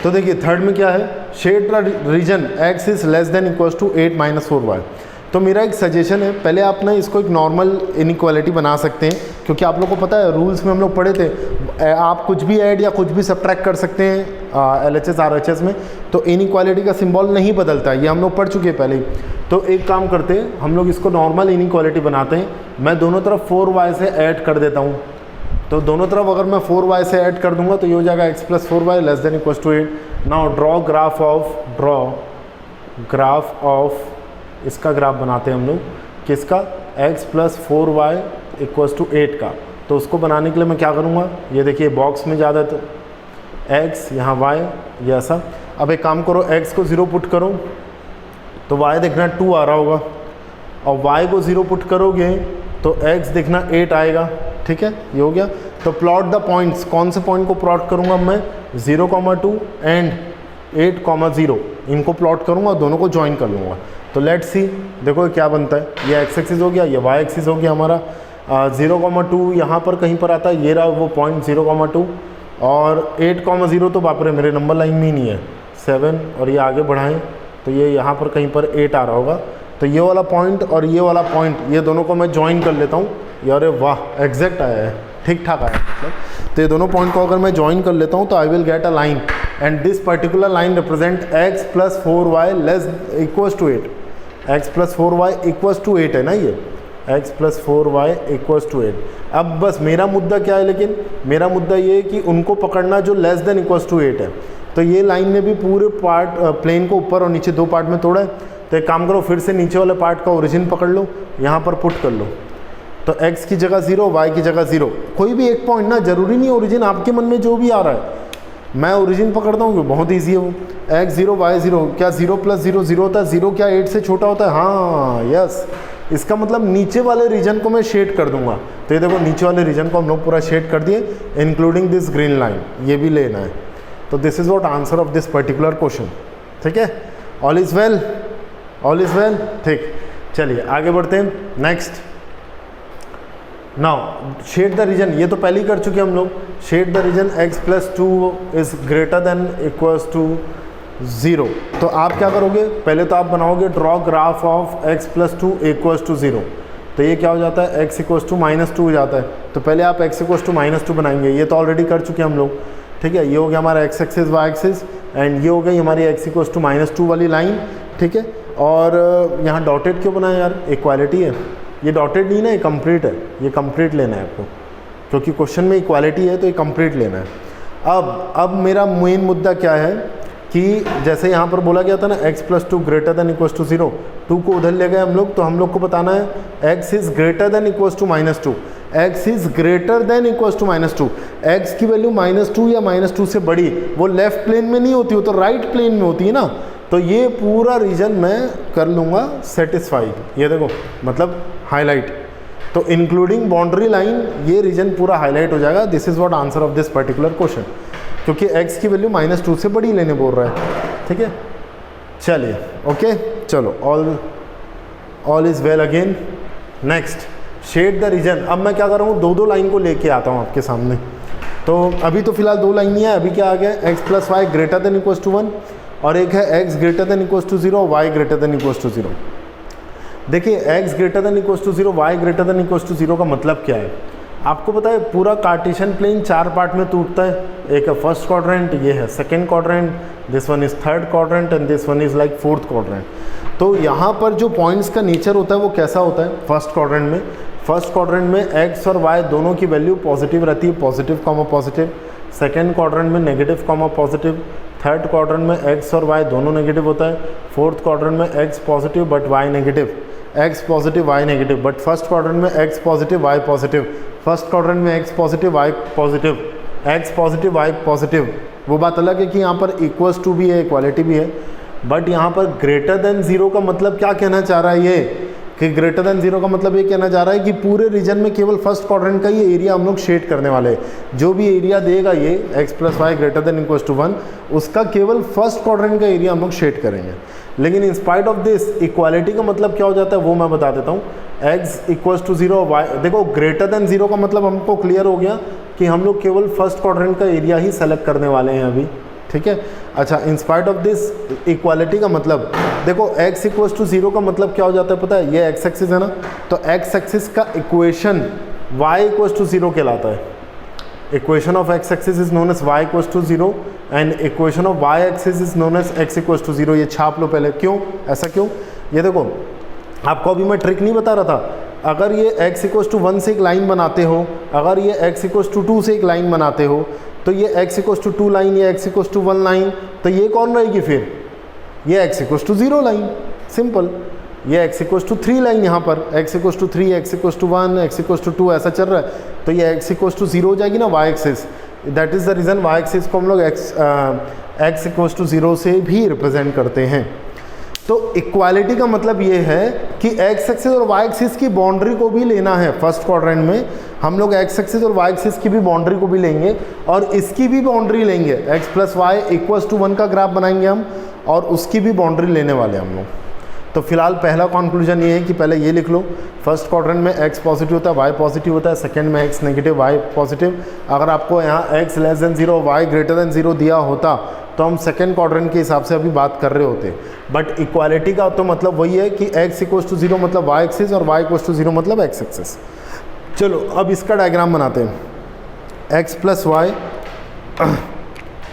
तो देखिए थर्ड में क्या है, shade region x is less than equals to 8 - 4y। तो मेरा एक सजेशन है, पहले आप ना इसको एक नॉर्मल इनइक्वालिटी बना सकते हैं, क्योंकि आप लोग को पता है रूल्स में हम लोग पढ़े थे, आप कुछ भी ऐड या कुछ भी सब्ट्रैक्ट कर सकते हैं LHS RHS में, तो इनइक्वालिटी का सिंबल नहीं बदलता है, ये हम लोग पढ़ चुके हैं पहले ही। तो एक काम करते हैं, हम लोग इसको नॉर्मल इनइक्वालिटी बनाते हैं। मैं दोनों तरफ 4y से ऐड कर देता हूँ, तो दोनों तरफ अगर मैं 4y से ऐड कर दूंगा तो ये हो जाएगा x + 4y <= 8। Now draw graph of इसका ग्राफ बनाते हैं हम लोग, किसका, x + 4y = 8 का। तो उसको बनाने के लिए मैं क्या करूँगा, ये देखिए बॉक्स में ज़्यादा तो x यहाँ y ये ऐसा। अब एक काम करो, x को 0 पुट करो तो y देखना 2 आ रहा होगा, और y को 0 पुट करोगे तो x देखना 8 आएगा। ठीक है, ये हो गया। तो प्लॉट द पॉइंट्स, कौन से पॉइंट को प्लॉट करूँगा मैं, 0,2 एंड 8,0, इनको प्लॉट करूँगा, दोनों को ज्वाइन कर लूँगा। तो लेट्स सी, देखो क्या बनता है, ये x एक्सिस हो गया, ये y एक्सिस हो गया हमारा। 0,2 यहाँ पर कहीं पर आता है, ये रहा वो पॉइंट 0,2, और 8,0 तो बाप रे मेरे नंबर लाइन में ही नहीं है, 7, और ये आगे बढ़ाएं तो ये यहाँ पर कहीं पर 8 आ रहा होगा। तो ये वाला पॉइंट और ये वाला पॉइंट, ये दोनों को मैं ज्वाइन कर लेता हूँ। यार वाह, एग्जैक्ट आया है, ठीक ठाक आया मतलब। तो ये दोनों पॉइंट को अगर मैं ज्वाइन कर लेता हूँ तो I will get a line, and this particular line represent x + 4y = 8। x + 4y = 8 है ना, ये x + 4y = 8। अब बस मेरा मुद्दा क्या है, लेकिन मेरा मुद्दा ये है कि उनको पकड़ना जो <= 8 है। तो ये लाइन ने भी पूरे पार्ट प्लेन को ऊपर और नीचे 2 पार्ट में तोड़ा है। तो एक काम करो, फिर से नीचे वाले पार्ट का ओरिजिन पकड़ लो, यहाँ पर पुट कर लो। तो x की जगह 0, y की जगह 0, कोई भी एक पॉइंट ना, जरूरी नहीं ओरिजिन, आपके मन में जो भी आ रहा है। मैं ओरिजिन पकड़ता हूँ, बहुत ईजी है वो, x 0 y 0, क्या 0 + 0 0 होता है, 0 क्या 8 से छोटा होता है, हाँ यस। इसका मतलब नीचे वाले रीजन को मैं शेड कर दूंगा। तो ये देखो नीचे वाले रीजन को हम लोग पूरा शेड कर दिए, इंक्लूडिंग दिस ग्रीन लाइन, ये भी लेना है। तो this is what answer of this particular question. ठीक है, all is well, all is well. ठीक, चलिए आगे बढ़ते हैं। Next, now shade the region, ये तो पहले ही कर चुके हम लोग। Shade the region x + 2 is > 0। तो आप क्या करोगे, पहले तो आप बनाओगे ड्रॉ ग्राफ ऑफ x + 2 = 0। तो ये क्या हो जाता है, x = -2 हो जाता है। तो पहले आप x = -2 बनाएंगे, ये तो ऑलरेडी कर चुके हैं हम लोग। ठीक है, ये हो गया हमारा x axis y axis, and ये हो गई हमारी x = -2 वाली लाइन। ठीक है, और यहाँ डॉटेड क्यों बनाया यार, इक्वालिटी है, ये डॉटेड नहीं ना, ये कंप्लीट है, ये कंप्लीट लेना है आपको, क्योंकि क्वेश्चन में इक्वालिटी है तो ये कंप्लीट लेना है। अब मेरा मेन मुद्दा क्या है कि जैसे यहाँ पर बोला गया था ना, x + 2 > 0, 2 को उधर ले गए हम लोग, तो हम लोग को बताना है x is greater than equals to -2, x is greater than equals to -2। x की वैल्यू -2 या -2 से बड़ी, वो लेफ्ट प्लेन में नहीं होती, वो तो राइट प्लेन में होती है ना। तो ये पूरा रीजन मैं कर लूँगा सेटिस्फाई, ये देखो मतलब हाईलाइट। तो इंक्लूडिंग बाउंड्री लाइन, ये रीजन पूरा हाईलाइट हो जाएगा। This is what answer of this particular question, क्योंकि x की वैल्यू -2 से बड़ी लेने बोल रहा है। ठीक है, चलिए ओके, चलो all is well again. Next, shade the region. अब मैं क्या कर रहा हूँ, 2 लाइन को लेके आता हूँ आपके सामने। तो अभी तो फिलहाल 2 लाइन ही है, अभी क्या आ गया, x + y > 1, और एक है x <= 0, y <= 0। देखिए x <= 0, y <= 0 का मतलब क्या है, आपको पता है पूरा कार्टेशियन प्लेन 4 पार्ट में टूटता है। एक है फर्स्ट क्वाड्रेंट, ये है second quadrant, this one is third quadrant, and this one is like fourth quadrant. तो यहाँ पर जो पॉइंट्स का नेचर होता है वो कैसा होता है, फर्स्ट क्वाड्रेंट में x और y दोनों की वैल्यू पॉजिटिव रहती है, positive comma positive. Second quadrant में negative comma positive. Third quadrant में x और y दोनों नेगेटिव होता है। फोर्थ क्वाड्रेंट में x positive but y negative, x positive y negative. But first quadrant में x positive y positive, first quadrant में x positive y positive, x positive y positive. वो बात अलग है कि यहाँ पर इक्वल्स टू भी है, इक्वालिटी भी है, बट यहाँ पर ग्रेटर देन 0 का मतलब क्या कहना चाह रहा है ये, कि ग्रेटर देन 0 का मतलब ये कहना चाह रहा है कि पूरे रीजन में केवल फर्स्ट क्वाड्रेंट का ये एरिया हम लोग शेड करने वाले हैं। जो भी एरिया देगा ये x + y > 1, उसका केवल फर्स्ट क्वाड्रेंट का एरिया हम लोग शेड करेंगे। लेकिन इन स्पाइट ऑफ दिस, इक्वालिटी का मतलब क्या हो जाता है वो मैं बता देता हूँ। x = 0, y, देखो ग्रेटर देन 0 का मतलब हमको क्लियर हो गया कि हम लोग केवल फर्स्ट क्वाड्रेंट का एरिया ही सेलेक्ट करने वाले हैं अभी। ठीक है, अच्छा, इन स्पाइट ऑफ दिस, इक्वालिटी का मतलब देखो x = 0 का मतलब क्या हो जाता है पता है, ये x एक्सिस है ना, तो x एक्सिस का इक्वेशन y इक्वल्स टू 0 कहलाता है। Equation of x axis is known as y equals to 0 and equation of y axis is known as x equals to 0। ये छाप लो पहले। क्यों ऐसा क्यों? ये देखो आपको अभी मैं ट्रिक नहीं बता रहा था, अगर ये x इक्वल्स टू 1 से एक लाइन बनाते हो, अगर ये x इक्वल्स टू 2 से एक लाइन बनाते हो, तो ये x इक्वल्स टू 2 लाइन, ये x इक्वल्स टू 1 लाइन, तो ये कौन रहेगी फिर? ये x equals to 0 line, simple. ये x इक्वल्स टू 3 लाइन यहाँ पर, x equals to 3, x equals to 1, x equals to 2 ऐसा चल रहा है, तो ये x इक्वल्स टू 0 हो जाएगी ना y axis. That is the reason y axis को हम लोग x इक्वल्स टू 0 से भी रिप्रेजेंट करते हैं। तो इक्वालिटी का मतलब ये है कि x एक्सिस और y एक्सिस की बाउंड्री को भी लेना है। फर्स्ट क्वाड्रेंट में हम लोग x एक्सिस और y एक्सिस की भी बाउंड्री को भी लेंगे और इसकी भी बाउंड्री लेंगे। x plus y equals to 1 का ग्राफ बनाएंगे हम और उसकी भी बाउंड्री लेने वाले हम लोग। तो फिलहाल पहला कंक्लूजन ये है कि पहले ये लिख लो, फर्स्ट क्वाड्रेंट में x पॉजिटिव होता है, y पॉजिटिव होता है, सेकंड में x नेगेटिव, y पॉजिटिव। अगर आपको यहाँ x less then 0, y greater then 0 दिया होता तो हम सेकंड क्वाड्रेंट के हिसाब से अभी बात कर रहे होते। बट इक्वालिटी का तो मतलब वही है कि x इक्वल्स टू 0 मतलब y एक्सिस और y इक्वल्स टू 0 मतलब x एक्सिस। चलो अब इसका डायग्राम बनाते हैं। x plus y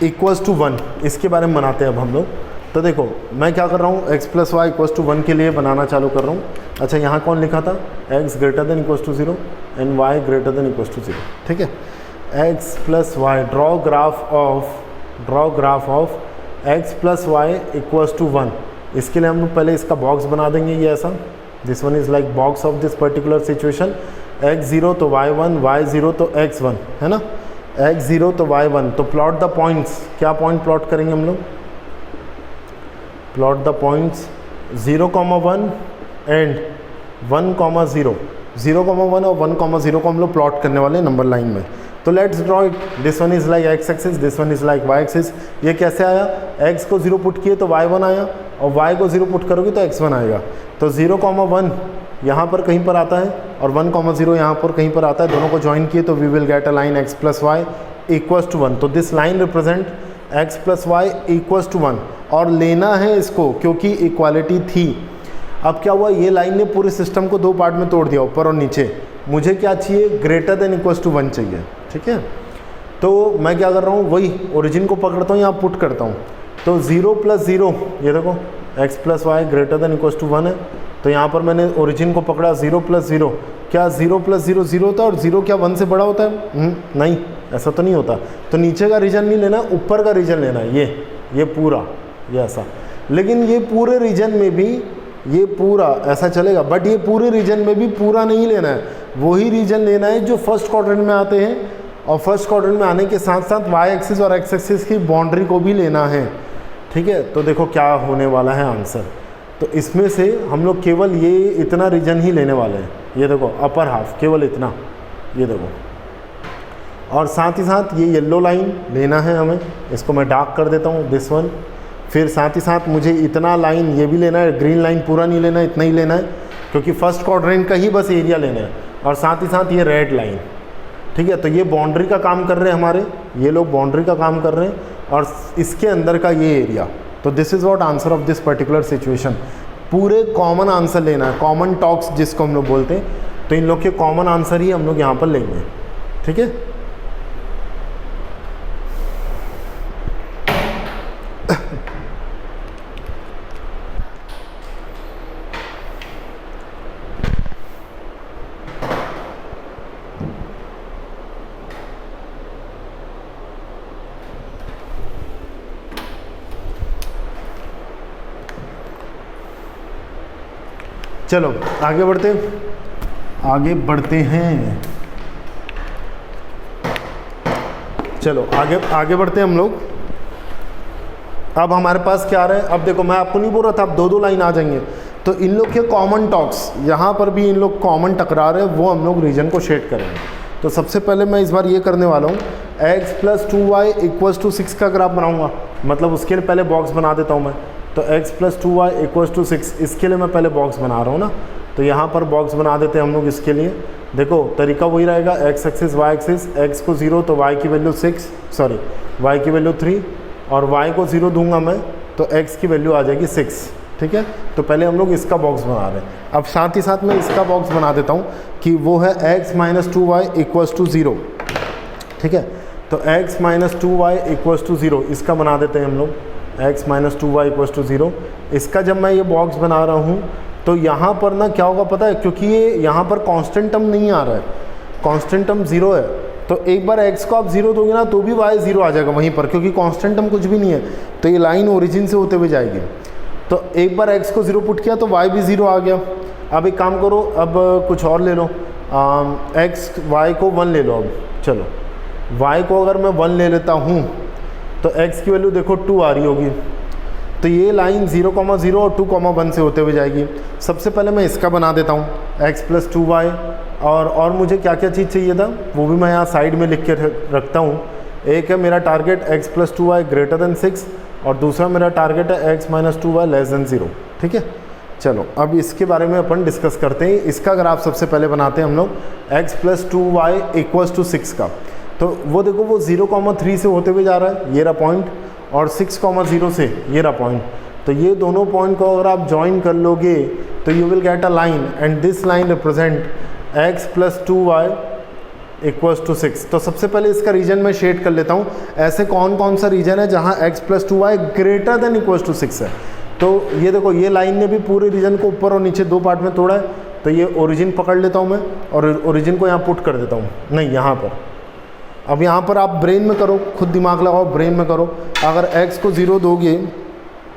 equals to 1, इसके बारे में बनाते हैं अब हम लोग। तो देखो मैं क्या कर रहा हूँ, x plus y equals to 1 के लिए बनाना चालू कर रहा हूँ। अच्छा यहाँ कौन लिखा था? x greater than equals to 0 and y greater than equals to 0। ठीक है, x plus y, draw graph of x plus y equals to 1। इसके लिए हम लोग पहले इसका बॉक्स बना देंगे, ये ऐसा। This one is like box of this particular situation. x0 तो y1, y0 तो x1, है ना, x0 तो y1। तो प्लॉट द पॉइंट्स, क्या पॉइंट प्लॉट करेंगे हम लोग? Plot the points 0,1 and 1,0। 0,1 और 1,0 को हम लोग प्लॉट करने वाले हैं नंबर लाइन में। तो let's draw it. This one is like x axis, this one is like y axis. ये कैसे आया? x को 0 पुट किए तो y1 आया और y को 0 पुट करोगे तो x1 आएगा। तो 0,1 यहाँ पर कहीं पर आता है और 1,0 यहाँ पर कहीं पर आता है। दोनों को ज्वाइन किए तो we will get a line x plus y equals to 1। तो this line represent x plus y equals to 1 और लेना है इसको क्योंकि इक्वालिटी थी। अब क्या हुआ, ये लाइन ने पूरे सिस्टम को दो पार्ट में तोड़ दिया, ऊपर और नीचे। मुझे क्या चाहिए? ग्रेटर देन इक्वल्स टू 1 चाहिए। ठीक है, तो मैं क्या कर रहा हूँ, वही ओरिजिन को पकड़ता हूँ, यहाँ पुट करता हूँ। तो 0 प्लस 0, ये देखो x plus y greater than equals to 1 है। तो यहाँ पर मैंने ओरिजिन को पकड़ा, 0 प्लस 0। क्या 0 प्लस 0 0 होता है और 0 क्या 1 से बड़ा होता है? नहीं, ऐसा तो नहीं होता। तो नीचे का रीजन नहीं लेना, ऊपर का रीजन लेना है, ये पूरा, ये ऐसा। लेकिन ये पूरे रीजन में भी ये पूरा ऐसा चलेगा, बट ये पूरे रीजन में भी पूरा नहीं लेना है। वही रीजन लेना है जो फर्स्ट क्वाड्रेंट में आते हैं और फर्स्ट क्वाड्रेंट में आने के साथ साथ y एक्सिस और x एक्सिस की बाउंड्री को भी लेना है। ठीक है, तो देखो क्या होने वाला है आंसर। तो इसमें से हम लोग केवल ये इतना रीजन ही लेने वाले हैं। ये देखो अपर हाफ, केवल इतना, ये देखो। और साथ ही साथ ये येलो लाइन लेना है हमें, इसको मैं डार्क कर देता हूँ, दिस वन। फिर साथ ही साथ मुझे इतना लाइन ये भी लेना है, ग्रीन लाइन पूरा नहीं लेना है, इतना ही लेना है क्योंकि फर्स्ट क्वाड्रेंट का ही बस एरिया लेना है। और साथ ही साथ ये रेड लाइन। ठीक है, तो ये बाउंड्री का काम कर रहे हैं हमारे, ये लोग बाउंड्री का काम कर रहे हैं और इसके अंदर का ये एरिया। तो this is what answer of this particular situation. पूरे कॉमन आंसर लेना है, कॉमन टॉक्स जिसको हम लोग बोलते हैं। तो इन लोग के कॉमन आंसर ही हम लोग यहाँ पर लेंगे। ठीक है, चलो आगे बढ़ते हैं। चलो आगे बढ़ते हैं हम लोग। अब हमारे पास क्या आ रहा है? अब देखो मैं आपको नहीं बोल रहा था, अब दो लाइन आ जाएंगे। तो इन लोग के कॉमन टॉक्स, यहाँ पर भी इन लोग कॉमन टकरा रहे हैं, वो हम लोग रीजन को शेड करेंगे। तो सबसे पहले मैं इस बार ये करने वाला हूँ, x plus 2y equals to 6 का ग्राफ बनाऊँगा। मतलब उसके लिए पहले बॉक्स बना देता हूँ मैं। तो x plus 2y equals to 6, इसके लिए मैं पहले बॉक्स बना रहा हूँ ना। तो यहाँ पर बॉक्स बना देते हैं हम लोग इसके लिए। देखो तरीका वही रहेगा, x axis y axis, x को 0 तो y की वैल्यू 6, सॉरी y की वैल्यू 3 और y को 0 दूंगा मैं तो x की वैल्यू आ जाएगी 6। ठीक है। तो पहले हम लोग इसका बॉक्स बना रहे हैं। अब साथ ही साथ मैं इसका बॉक्स बना देता हूँ कि वो है x minus 2y equals to 0, ठीक है। तो x minus 2y equals to 0 इसका बना देते हैं हम लोग, x minus 2y equals to 0। इसका जब मैं ये बॉक्स बना रहा हूँ तो यहाँ पर ना क्या होगा पता है, क्योंकि ये यहाँ पर कांस्टेंट टर्म नहीं आ रहा है, कांस्टेंट टर्म 0 है, तो एक बार x को आप 0 दोगे ना तो भी y 0 आ जाएगा वहीं पर, क्योंकि कांस्टेंट टर्म कुछ भी नहीं है। तो ये लाइन ओरिजिन से होते हुए जाएगी। तो एक बार x को 0 पुट किया तो y भी 0 आ गया। अब एक काम करो, अब कुछ और ले लो, y को 1 ले लो। अब चलो y को अगर मैं 1 ले लेता हूँ तो x की वैल्यू देखो 2 आ रही होगी। तो ये लाइन 0,0 और 2,1 से होते हुए जाएगी। सबसे पहले मैं इसका बना देता हूँ x प्लस 2y, और मुझे क्या क्या चीज़ चाहिए था वो भी मैं यहाँ साइड में लिख के रखता हूँ। एक है मेरा target x plus 2y greater then 6, और दूसरा मेरा टारगेट है x minus 2y less then 0, ठीक है। चलो अब इसके बारे में अपन डिस्कस करते हैं। इसका अगर आप सबसे पहले बनाते हैं हम लोग x plus 2y equals to 6 का, तो वो देखो वो 0,3 से होते हुए जा रहा है, ये रहा पॉइंट, और 6,0 से ये रहा पॉइंट। तो ये दोनों पॉइंट को अगर आप ज्वाइन कर लोगे तो you will get a line, and this line represent x plus 2y equals to 6। तो सबसे पहले इसका रीजन मैं शेड कर लेता हूँ। ऐसे कौन कौन सा रीजन है जहाँ x plus 2y greater than equals to 6 है। तो ये देखो ये लाइन ने भी पूरे रीजन को ऊपर और नीचे दो पार्ट में तोड़ा है। तो ये ओरिजिन पकड़ लेता हूँ मैं, और ओरिजिन को यहाँ पुट कर देता हूँ, नहीं यहाँ पर। अब यहाँ पर आप ब्रेन में करो, खुद दिमाग लगाओ, ब्रेन में करो। अगर x को 0 दोगे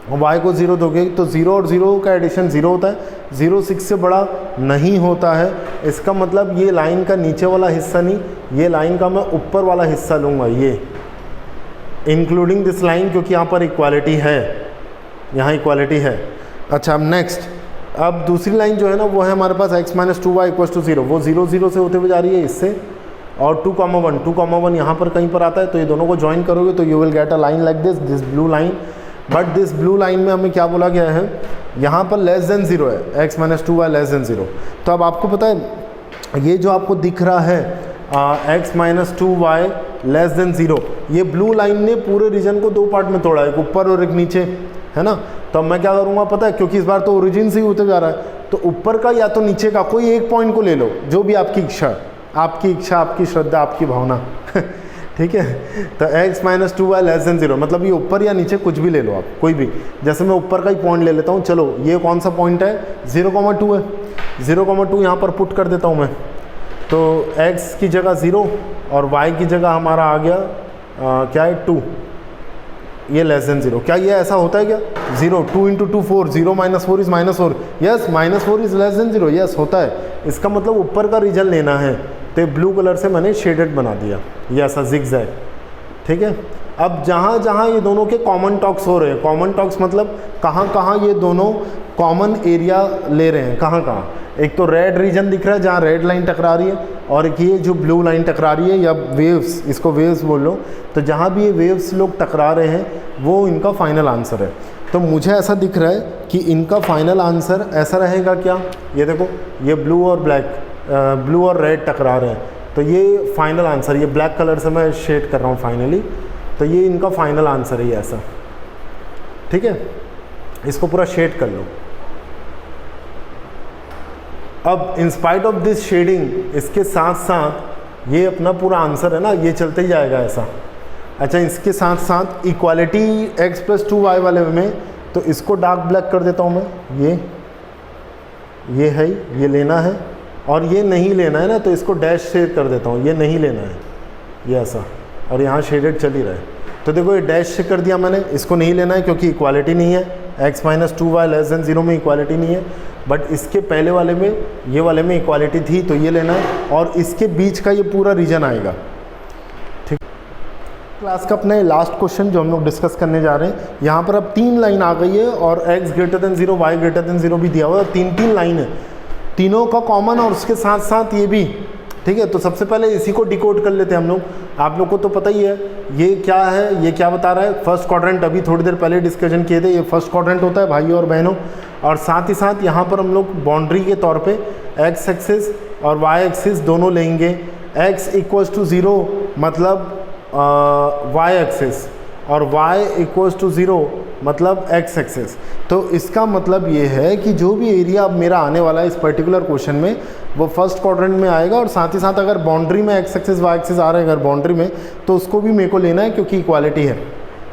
और y को 0 दोगे तो 0 और 0 का एडिशन 0 होता है, 0 6 से बड़ा नहीं होता है। इसका मतलब ये लाइन का नीचे वाला हिस्सा नहीं, ये लाइन का मैं ऊपर वाला हिस्सा लूँगा, ये इंक्लूडिंग दिस लाइन, क्योंकि यहाँ पर इक्वालिटी है, यहाँ इक्वालिटी है। अच्छा अब नेक्स्ट, अब दूसरी लाइन जो है ना वो है हमारे पास x minus 2y equals to 0, वो 0 0 से होते हुए जा रही है इससे, और 2,1 यहाँ पर कहीं पर आता है। तो ये दोनों को ज्वाइन करोगे तो you will get a line like this blue line. But this blue line में हमें क्या बोला गया है, यहाँ पर लेस देन 0 है, x minus 2y less then 0। तो अब आपको पता है ये जो आपको दिख रहा है x minus 2y less then 0, ये ब्लू लाइन ने पूरे रीजन को दो पार्ट में तोड़ा है, एक ऊपर और एक नीचे, है ना। तो अब मैं क्या करूँगा पता है, क्योंकि इस बार तो ओरिजिन से ही होते जा रहा है, तो ऊपर का या तो नीचे का कोई एक पॉइंट को ले लो, जो भी आपकी इच्छा, आपकी श्रद्धा, आपकी भावना ठीक है। तो x minus 2y less then 0, मतलब ये ऊपर या नीचे कुछ भी ले लो आप, कोई भी। जैसे मैं ऊपर का ही पॉइंट ले लेता हूँ, चलो ये कौन सा पॉइंट है, 0,2 है, 0,2 यहाँ पर पुट कर देता हूँ मैं। तो x की जगह 0 और y की जगह हमारा आ गया क्या है 2, ये लेस देन 0। क्या ये ऐसा होता है क्या, 0 2 into 2 4, 0 minus 4 is minus 4, yes minus 4 is less then 0, yes होता है। इसका मतलब ऊपर का रीजन लेना है, तो ब्लू कलर से मैंने शेडेड बना दिया, ये ऐसा जिगजैग, ठीक है। अब जहाँ जहाँ ये दोनों के कॉमन टॉक्स हो रहे हैं, कॉमन टॉक्स मतलब कहाँ कहाँ ये दोनों कॉमन एरिया ले रहे हैं, कहाँ कहाँ। एक तो रेड रीजन दिख रहा है जहाँ रेड लाइन टकरा रही है, और एक ये जो ब्लू लाइन टकरा रही है, या वेव्स, इसको वेव्स बोल लो। तो जहाँ भी ये वेव्स लोग टकरा रहे हैं वो इनका फाइनल आंसर है। तो मुझे ऐसा दिख रहा है कि इनका फाइनल आंसर ऐसा रहेगा क्या, ये देखो ये ब्लू और ब्लैक, ब्लू और रेड टकरा रहे हैं, तो ये फाइनल आंसर, ये ब्लैक कलर से मैं शेड कर रहा हूँ फाइनली, तो ये इनका फाइनल आंसर है ये ऐसा, ठीक है। इसको पूरा शेड कर लो। अब in spite of this shading, इसके साथ साथ ये अपना पूरा आंसर है ना, ये चलते ही जाएगा ऐसा। अच्छा इसके साथ साथ इक्वालिटी x प्लस 2y वाले में, तो इसको डार्क ब्लैक कर देता हूँ मैं, ये है, ये लेना है, और ये नहीं लेना है ना, तो इसको डैश शेड कर देता हूँ, ये नहीं लेना है, ये ऐसा, और यहाँ शेडेड चल ही रहा है। तो देखो ये डैश से कर दिया मैंने, इसको नहीं लेना है क्योंकि इक्वालिटी नहीं है, x minus 2y less then 0 में इक्वालिटी नहीं है। बट इसके पहले वाले में, ये वाले में इक्वालिटी थी, तो ये लेना है, और इसके बीच का ये पूरा रीजन आएगा, ठीक। क्लास का अपने लास्ट क्वेश्चन जो हम लोग डिस्कस करने जा रहे हैं, यहाँ पर अब 3 लाइन आ गई है, और x greater then 0, y greater then 0 भी दिया हुआ है, 3 लाइन है, तीनों का कॉमन, और उसके साथ साथ ये भी, ठीक है। तो सबसे पहले इसी को डिकोड कर लेते हैं हम लोग। आप लोग को तो पता ही है ये क्या है, ये क्या बता रहा है, फर्स्ट क्वाड्रेंट, अभी थोड़ी देर पहले डिस्कशन किए थे, ये फर्स्ट क्वाड्रेंट होता है भाइयों और बहनों। और साथ ही साथ यहाँ पर हम लोग बाउंड्री के तौर पे x एक्सिस और y एक्सिस दोनों लेंगे। x इक्वल्स टू 0 मतलब y एक्सिस, और y इक्वल्स टू 0 मतलब एक्स एक्सिस। तो इसका मतलब ये है कि जो भी एरिया अब मेरा आने वाला है इस पर्टिकुलर क्वेश्चन में वो फर्स्ट क्वाड्रेंट में आएगा, और साथ ही साथ अगर बाउंड्री में एक्स एक्सिस वाई एक्सिस आ रहा है अगर बाउंड्री में, तो उसको भी मेरे को लेना है क्योंकि इक्वालिटी है,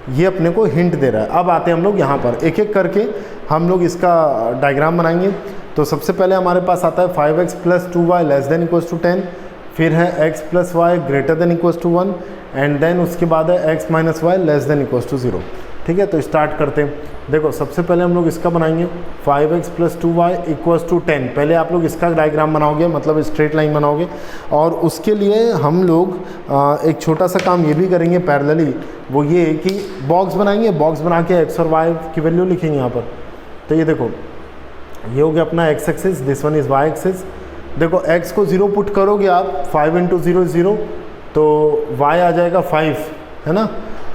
ये अपने को हिंट दे रहा है। अब आते हैं हम लोग यहाँ पर एक एक करके हम लोग इसका डायग्राम बनाएंगे। तो सबसे पहले हमारे पास आता है 5x + 2y less than equals to 10, फिर है x + y greater than equals to 1, and then उसके बाद है x - y less than equals to 0। ठीक है, तो स्टार्ट करते हैं। देखो सबसे पहले हम लोग इसका बनाएंगे 5x + 2y इक्वल्स टू 10। पहले आप लोग इसका डायग्राम बनाओगे, मतलब स्ट्रेट लाइन बनाओगे, और उसके लिए हम लोग एक छोटा सा काम ये भी करेंगे पैरेलली, वो ये कि बॉक्स बनाएंगे। बॉक्स बना के x और y की वैल्यू लिखेंगे यहाँ पर। तो ये देखो ये हो गया अपना x axis, this one is y axis. देखो x को 0 पुट करोगे आप, 5 × 0 = 0, तो y आ जाएगा 5, है ना।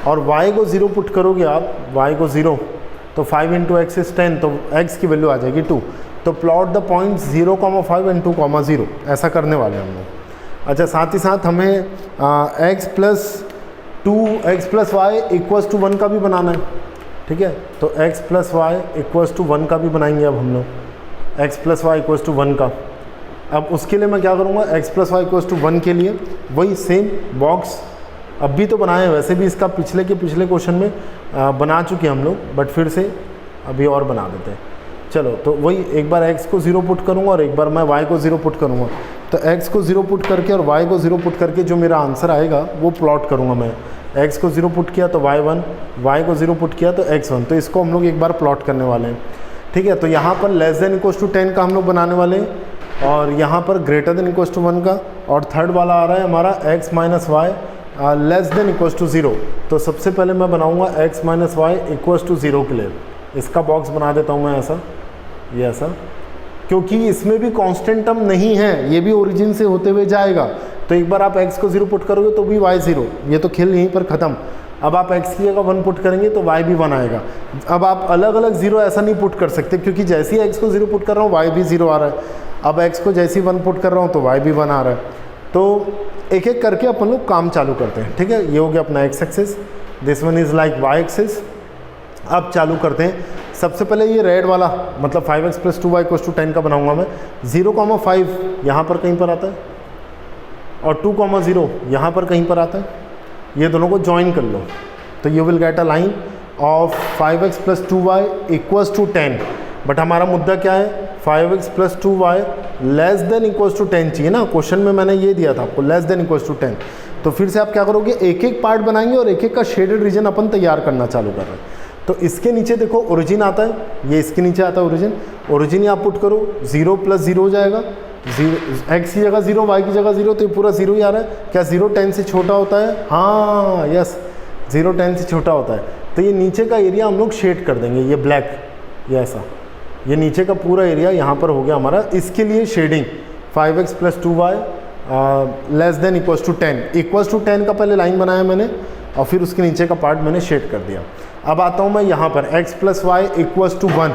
और y को 0 पुट करोगे आप, y को 0, तो 5 × x = 10, तो x की वैल्यू आ जाएगी 2। तो प्लॉट द पॉइंट 0, 5 and 2, 0, ऐसा करने वाले हैं हम लोग। अच्छा, साथ ही साथ हमें x + 2x + y equals to 1 का भी बनाना है। ठीक है, तो x + y इक्वल्स टू 1 का भी बनाएंगे अब हम लोग, x + y इक्वल्स टू 1 का। अब उसके लिए मैं क्या करूँगा, x + y इक्वल्स टू 1 के लिए वही सेम बॉक्स अब भी तो बनाए हैं, वैसे भी इसका पिछले क्वेश्चन में बना चुके हम लोग, बट फिर से अभी और बना देते हैं। चलो, तो वही एक बार x को 0 पुट करूँगा और एक बार मैं y को 0 पुट करूँगा। तो x को 0 पुट करके और y को 0 पुट करके जो मेरा आंसर आएगा वो प्लॉट करूँगा मैं। x को 0 पुट किया तो y1, y को 0 पुट किया तो x1। तो इसको हम लोग एक बार प्लॉट करने वाले हैं। ठीक है, तो यहाँ पर लेस देन इक्वल्स टू 10 का हम लोग बनाने वाले हैं, और यहाँ पर ग्रेटर देन इक्वल्स टू 1 का, और थर्ड वाला आ रहा है हमारा x - y less than equals to 0। तो सबसे पहले मैं बनाऊँगा x - y इक्वल्स टू 0 के लिए। इसका बॉक्स बना देता हूँ मैं ऐसा, ये ऐसा, क्योंकि इसमें भी कांस्टेंट टर्म नहीं है, ये भी ओरिजिन से होते हुए जाएगा। तो एक बार आप x को 0 पुट करोगे तो भी y 0, ये तो खेल यहीं पर ख़त्म। अब आप x की जगह 1 पुट करेंगे तो y भी 1 आएगा। अब आप अलग अलग 0 ऐसा नहीं पुट कर सकते, क्योंकि जैसे ही x को 0 पुट कर रहा हूँ y भी 0 आ रहा है। अब x को जैसे ही 1 पुट कर रहा हूँ तो y भी 1 आ रहा है। तो एक एक करके अपन लोग काम चालू करते हैं। ठीक है, ये हो गया अपना x axis, this one is like y axis. अब चालू करते हैं। सबसे पहले ये रेड वाला, मतलब 5x + 2y = 10 का बनाऊंगा मैं। 0, 5 यहाँ पर कहीं पर आता है, और 2, 0 यहाँ पर कहीं पर आता है। ये दोनों को ज्वाइन कर लो, तो you will get a line of 5x + 2y = 10। But हमारा मुद्दा क्या है, 5x + 2y less than equals to 10 चाहिए ना। क्वेश्चन में मैंने ये दिया था आपको, लेस देन इक्वल्स टू 10। तो फिर से आप क्या करोगे, एक एक पार्ट बनाएंगे और एक एक का शेडेड रीजन अपन तैयार करना चालू कर रहे हैं। तो इसके नीचे देखो ओरिजिन आता है, ये इसके नीचे आता है ओरिजिन। ओरिजिन आप पुट करो, 0 + 0 हो जाएगा, x की जगह 0, y की जगह 0, तो ये पूरा 0 ही आ रहा है। क्या 0 10 से छोटा होता है? हाँ, यस, 0 10 से छोटा होता है। तो ये नीचे का एरिया हम लोग शेड कर देंगे, ये ब्लैक, ये ऐसा, ये नीचे का पूरा एरिया यहाँ पर हो गया हमारा। इसके लिए shading 5x + 2y less than equals to 10, equals to 10 का पहले लाइन बनाया मैंने, और फिर उसके नीचे का पार्ट मैंने शेड कर दिया। अब आता हूँ मैं यहाँ पर x + y = 1।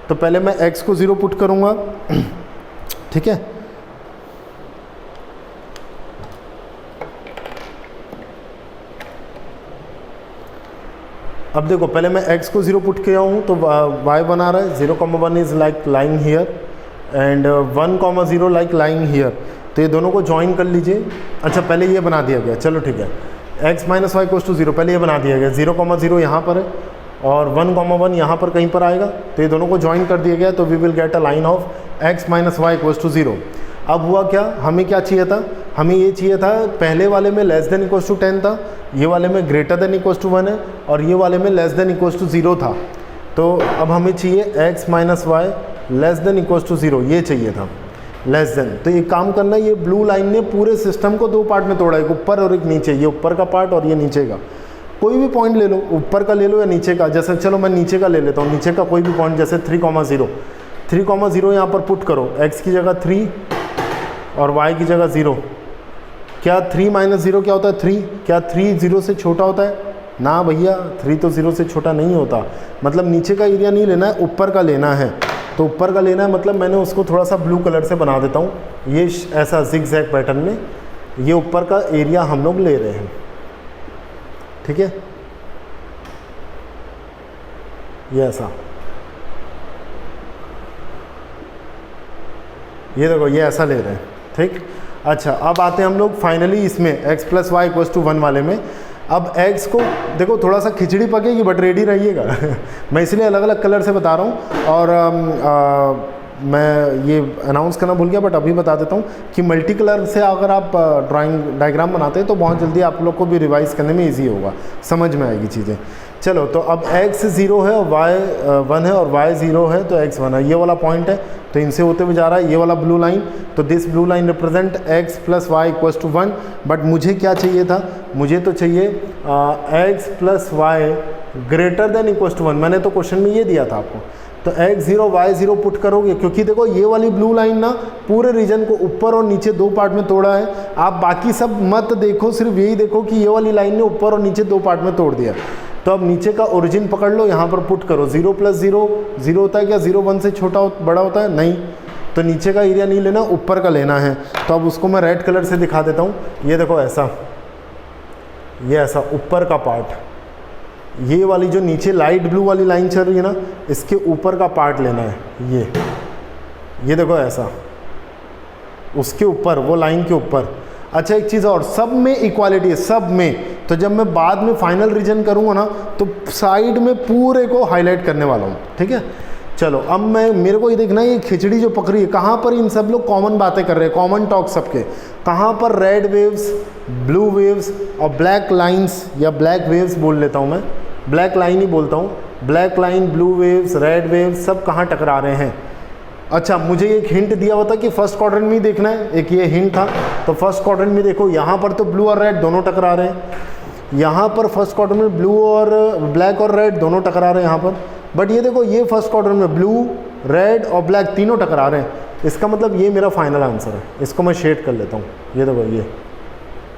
तो पहले मैं x को 0 पुट करूँगा, ठीक है। अब देखो पहले मैं x को 0 पुट किया हूँ तो y बना रहा है, 0, 1 is like lying here and 1, 0 like lying here. तो ये दोनों को ज्वाइन कर लीजिए। अच्छा, पहले ये बना दिया गया, चलो ठीक है। x - y = 0, पहले ये बना दिया गया, 0, 0 यहाँ पर है और 1, 1 यहाँ पर कहीं पर आएगा। तो ये दोनों को ज्वाइन कर दिया गया, तो we will get a line of x - y = 0। अब हुआ क्या, हमें क्या चाहिए था, हमें ये चाहिए था, पहले वाले में लेस देन इक्वल्स टू 10 था, ये वाले में ग्रेटर देन इक्वल्स टू 1 है, और ये वाले में लेस देन इक्वल्स टू 0 था। तो अब हमें चाहिए x - y less than equals to 0, ये चाहिए था, लेस देन। तो ये काम करना, ये ब्लू लाइन ने पूरे सिस्टम को दो पार्ट में तोड़ा, एक ऊपर और एक नीचे, ये ऊपर का पार्ट और ये नीचे का। कोई भी पॉइंट ले लो, ऊपर का ले लो या नीचे का। जैसे चलो मैं नीचे का ले लेता हूँ, नीचे का कोई भी पॉइंट, जैसे 3, 0 यहाँ पर पुट करो, x की जगह 3 और y की जगह 0। क्या 3 - 0 क्या होता है, 3? क्या 3 0 से छोटा होता है? ना भैया, 3 तो 0 से छोटा नहीं होता। मतलब नीचे का एरिया नहीं लेना है, ऊपर का लेना है। तो ऊपर का लेना है, मतलब मैंने उसको थोड़ा सा ब्लू कलर से बना देता हूँ, ये ऐसा जिग-जैग पैटर्न में, ये ऊपर का एरिया हम लोग ले रहे हैं, ठीक है। ये ऐसा, ये देखो ये ऐसा ले रहे हैं, ठीक। अच्छा अब आते हैं हम लोग फाइनली इसमें x plus y equals to 1 वाले में। अब x को देखो थोड़ा सा खिचड़ी पकेगी बट रेडी रहिएगा मैं इसलिए अलग अलग कलर से बता रहा हूँ, और मैं ये अनाउंस करना भूल गया बट अभी बता देता हूँ कि मल्टी कलर से अगर आप ड्राइंग डायग्राम बनाते हैं तो बहुत जल्दी आप लोग को भी रिवाइज करने में इजी होगा, समझ में आएगी चीज़ें। चलो तो अब x 0 है और y 1 है और y 0 है तो x 1 है, ये वाला पॉइंट है तो इनसे होते हुए जा रहा है ये वाला ब्लू लाइन, तो दिस blue line represent x plus y equals to 1। But मुझे क्या चाहिए था, मुझे तो चाहिए x plus y greater than equals to 1। मैंने तो क्वेश्चन में ये दिया था आपको, तो x 0 y 0 पुट करोगे, क्योंकि देखो ये वाली ब्लू लाइन ना पूरे रीजन को ऊपर और नीचे दो पार्ट में तोड़ा है। आप बाकी सब मत देखो, सिर्फ यही देखो कि ये वाली लाइन ने ऊपर और नीचे दो पार्ट में तोड़ दिया। तो अब नीचे का ओरिजिन पकड़ लो, यहाँ पर पुट करो। 0 प्लस 0 0 होता है क्या, 0 1 से छोटा बड़ा होता है, नहीं। तो नीचे का एरिया नहीं लेना, ऊपर का लेना है। तो अब उसको मैं रेड कलर से दिखा देता हूँ। ये देखो ऐसा, ये ऐसा ऊपर का पार्ट, ये वाली जो नीचे लाइट ब्लू वाली लाइन चल रही है ना, इसके ऊपर का पार्ट लेना है। ये देखो ऐसा, उसके ऊपर, वो लाइन के ऊपर। अच्छा एक चीज़ और, सब में इक्वालिटी है, सब में। तो जब मैं बाद में फाइनल रीजन करूँगा ना तो साइड में पूरे को हाईलाइट करने वाला हूँ, ठीक है। चलो अब मेरे को ये देखना है, ये खिचड़ी जो पक रही है कहाँ पर इन सब लोग कॉमन बातें कर रहे हैं, कॉमन टॉक सबके, कहाँ पर रेड वेव्स, ब्लू वेव्स और ब्लैक लाइंस, या ब्लैक वेव्स बोल लेता हूँ मैं, ब्लैक लाइन ही बोलता हूँ। Black line, blue waves, red waves सब कहाँ टकरा रहे हैं। अच्छा मुझे एक हिंट दिया हुआ था कि फर्स्ट क्वाड्रेंट में ही देखना है, एक ये हिंट था। तो फर्स्ट क्वाड्रेंट में देखो, यहाँ पर तो ब्लू और रेड दोनों टकरा रहे हैं, यहाँ पर फर्स्ट क्वाड्रेंट में ब्लू और ब्लैक और रेड दोनों टकरा रहे हैं यहाँ पर। बट ये देखो, ये फर्स्ट क्वाड्रेंट में ब्लू, रेड और ब्लैक तीनों टकरा रहे हैं। इसका मतलब ये मेरा फाइनल आंसर है। इसको मैं शेड कर लेता हूँ, ये देखो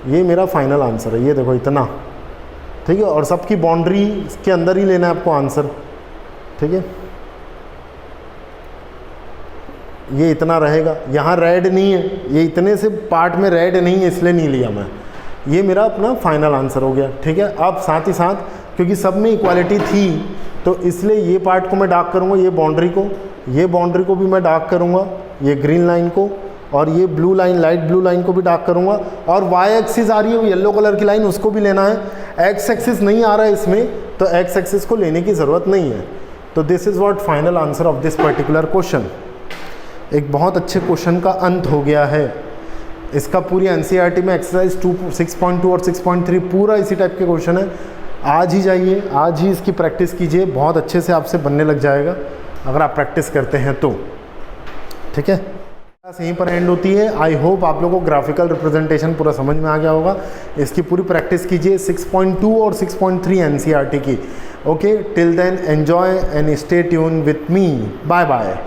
ये मेरा फाइनल आंसर है। ये देखो इतना, ठीक है। और सबकी बाउंड्री के अंदर ही लेना है आपको आंसर, ठीक है। ये इतना रहेगा, यहाँ रेड नहीं है, ये इतने से पार्ट में रेड नहीं है इसलिए नहीं लिया मैं। ये मेरा अपना फाइनल आंसर हो गया, ठीक है। अब साथ ही साथ क्योंकि सब में इक्वालिटी थी तो इसलिए ये पार्ट को मैं डार्क करूँगा, ये बाउंड्री को भी मैं डार्क करूँगा, ये ग्रीन लाइन को, और ये blue line, light blue line को भी डार्क करूँगा। और वाई एक्सिस आ रही है येलो कलर की लाइन, उसको भी लेना है। एक्स एक्सिस नहीं आ रहा है इसमें, तो एक्स एक्सिस को लेने की ज़रूरत नहीं है। तो this is what final answer of this particular question. एक बहुत अच्छे क्वेश्चन का अंत हो गया है। इसका पूरी एनसीईआरटी में एक्सरसाइज 6.2 और 6.3 पूरा इसी टाइप के क्वेश्चन है। आज ही जाइए, आज ही इसकी प्रैक्टिस कीजिए, बहुत अच्छे से आपसे बनने लग जाएगा अगर आप प्रैक्टिस करते हैं तो, ठीक है। क्लास यहीं पर एंड होती है। आई होप आप लोगों को ग्राफिकल रिप्रेजेंटेशन पूरा समझ में आ गया होगा। इसकी पूरी प्रैक्टिस कीजिए 6.2 और 6.3 एनसीईआरटी की। Okay, till then enjoy and stay tune with me. Bye bye.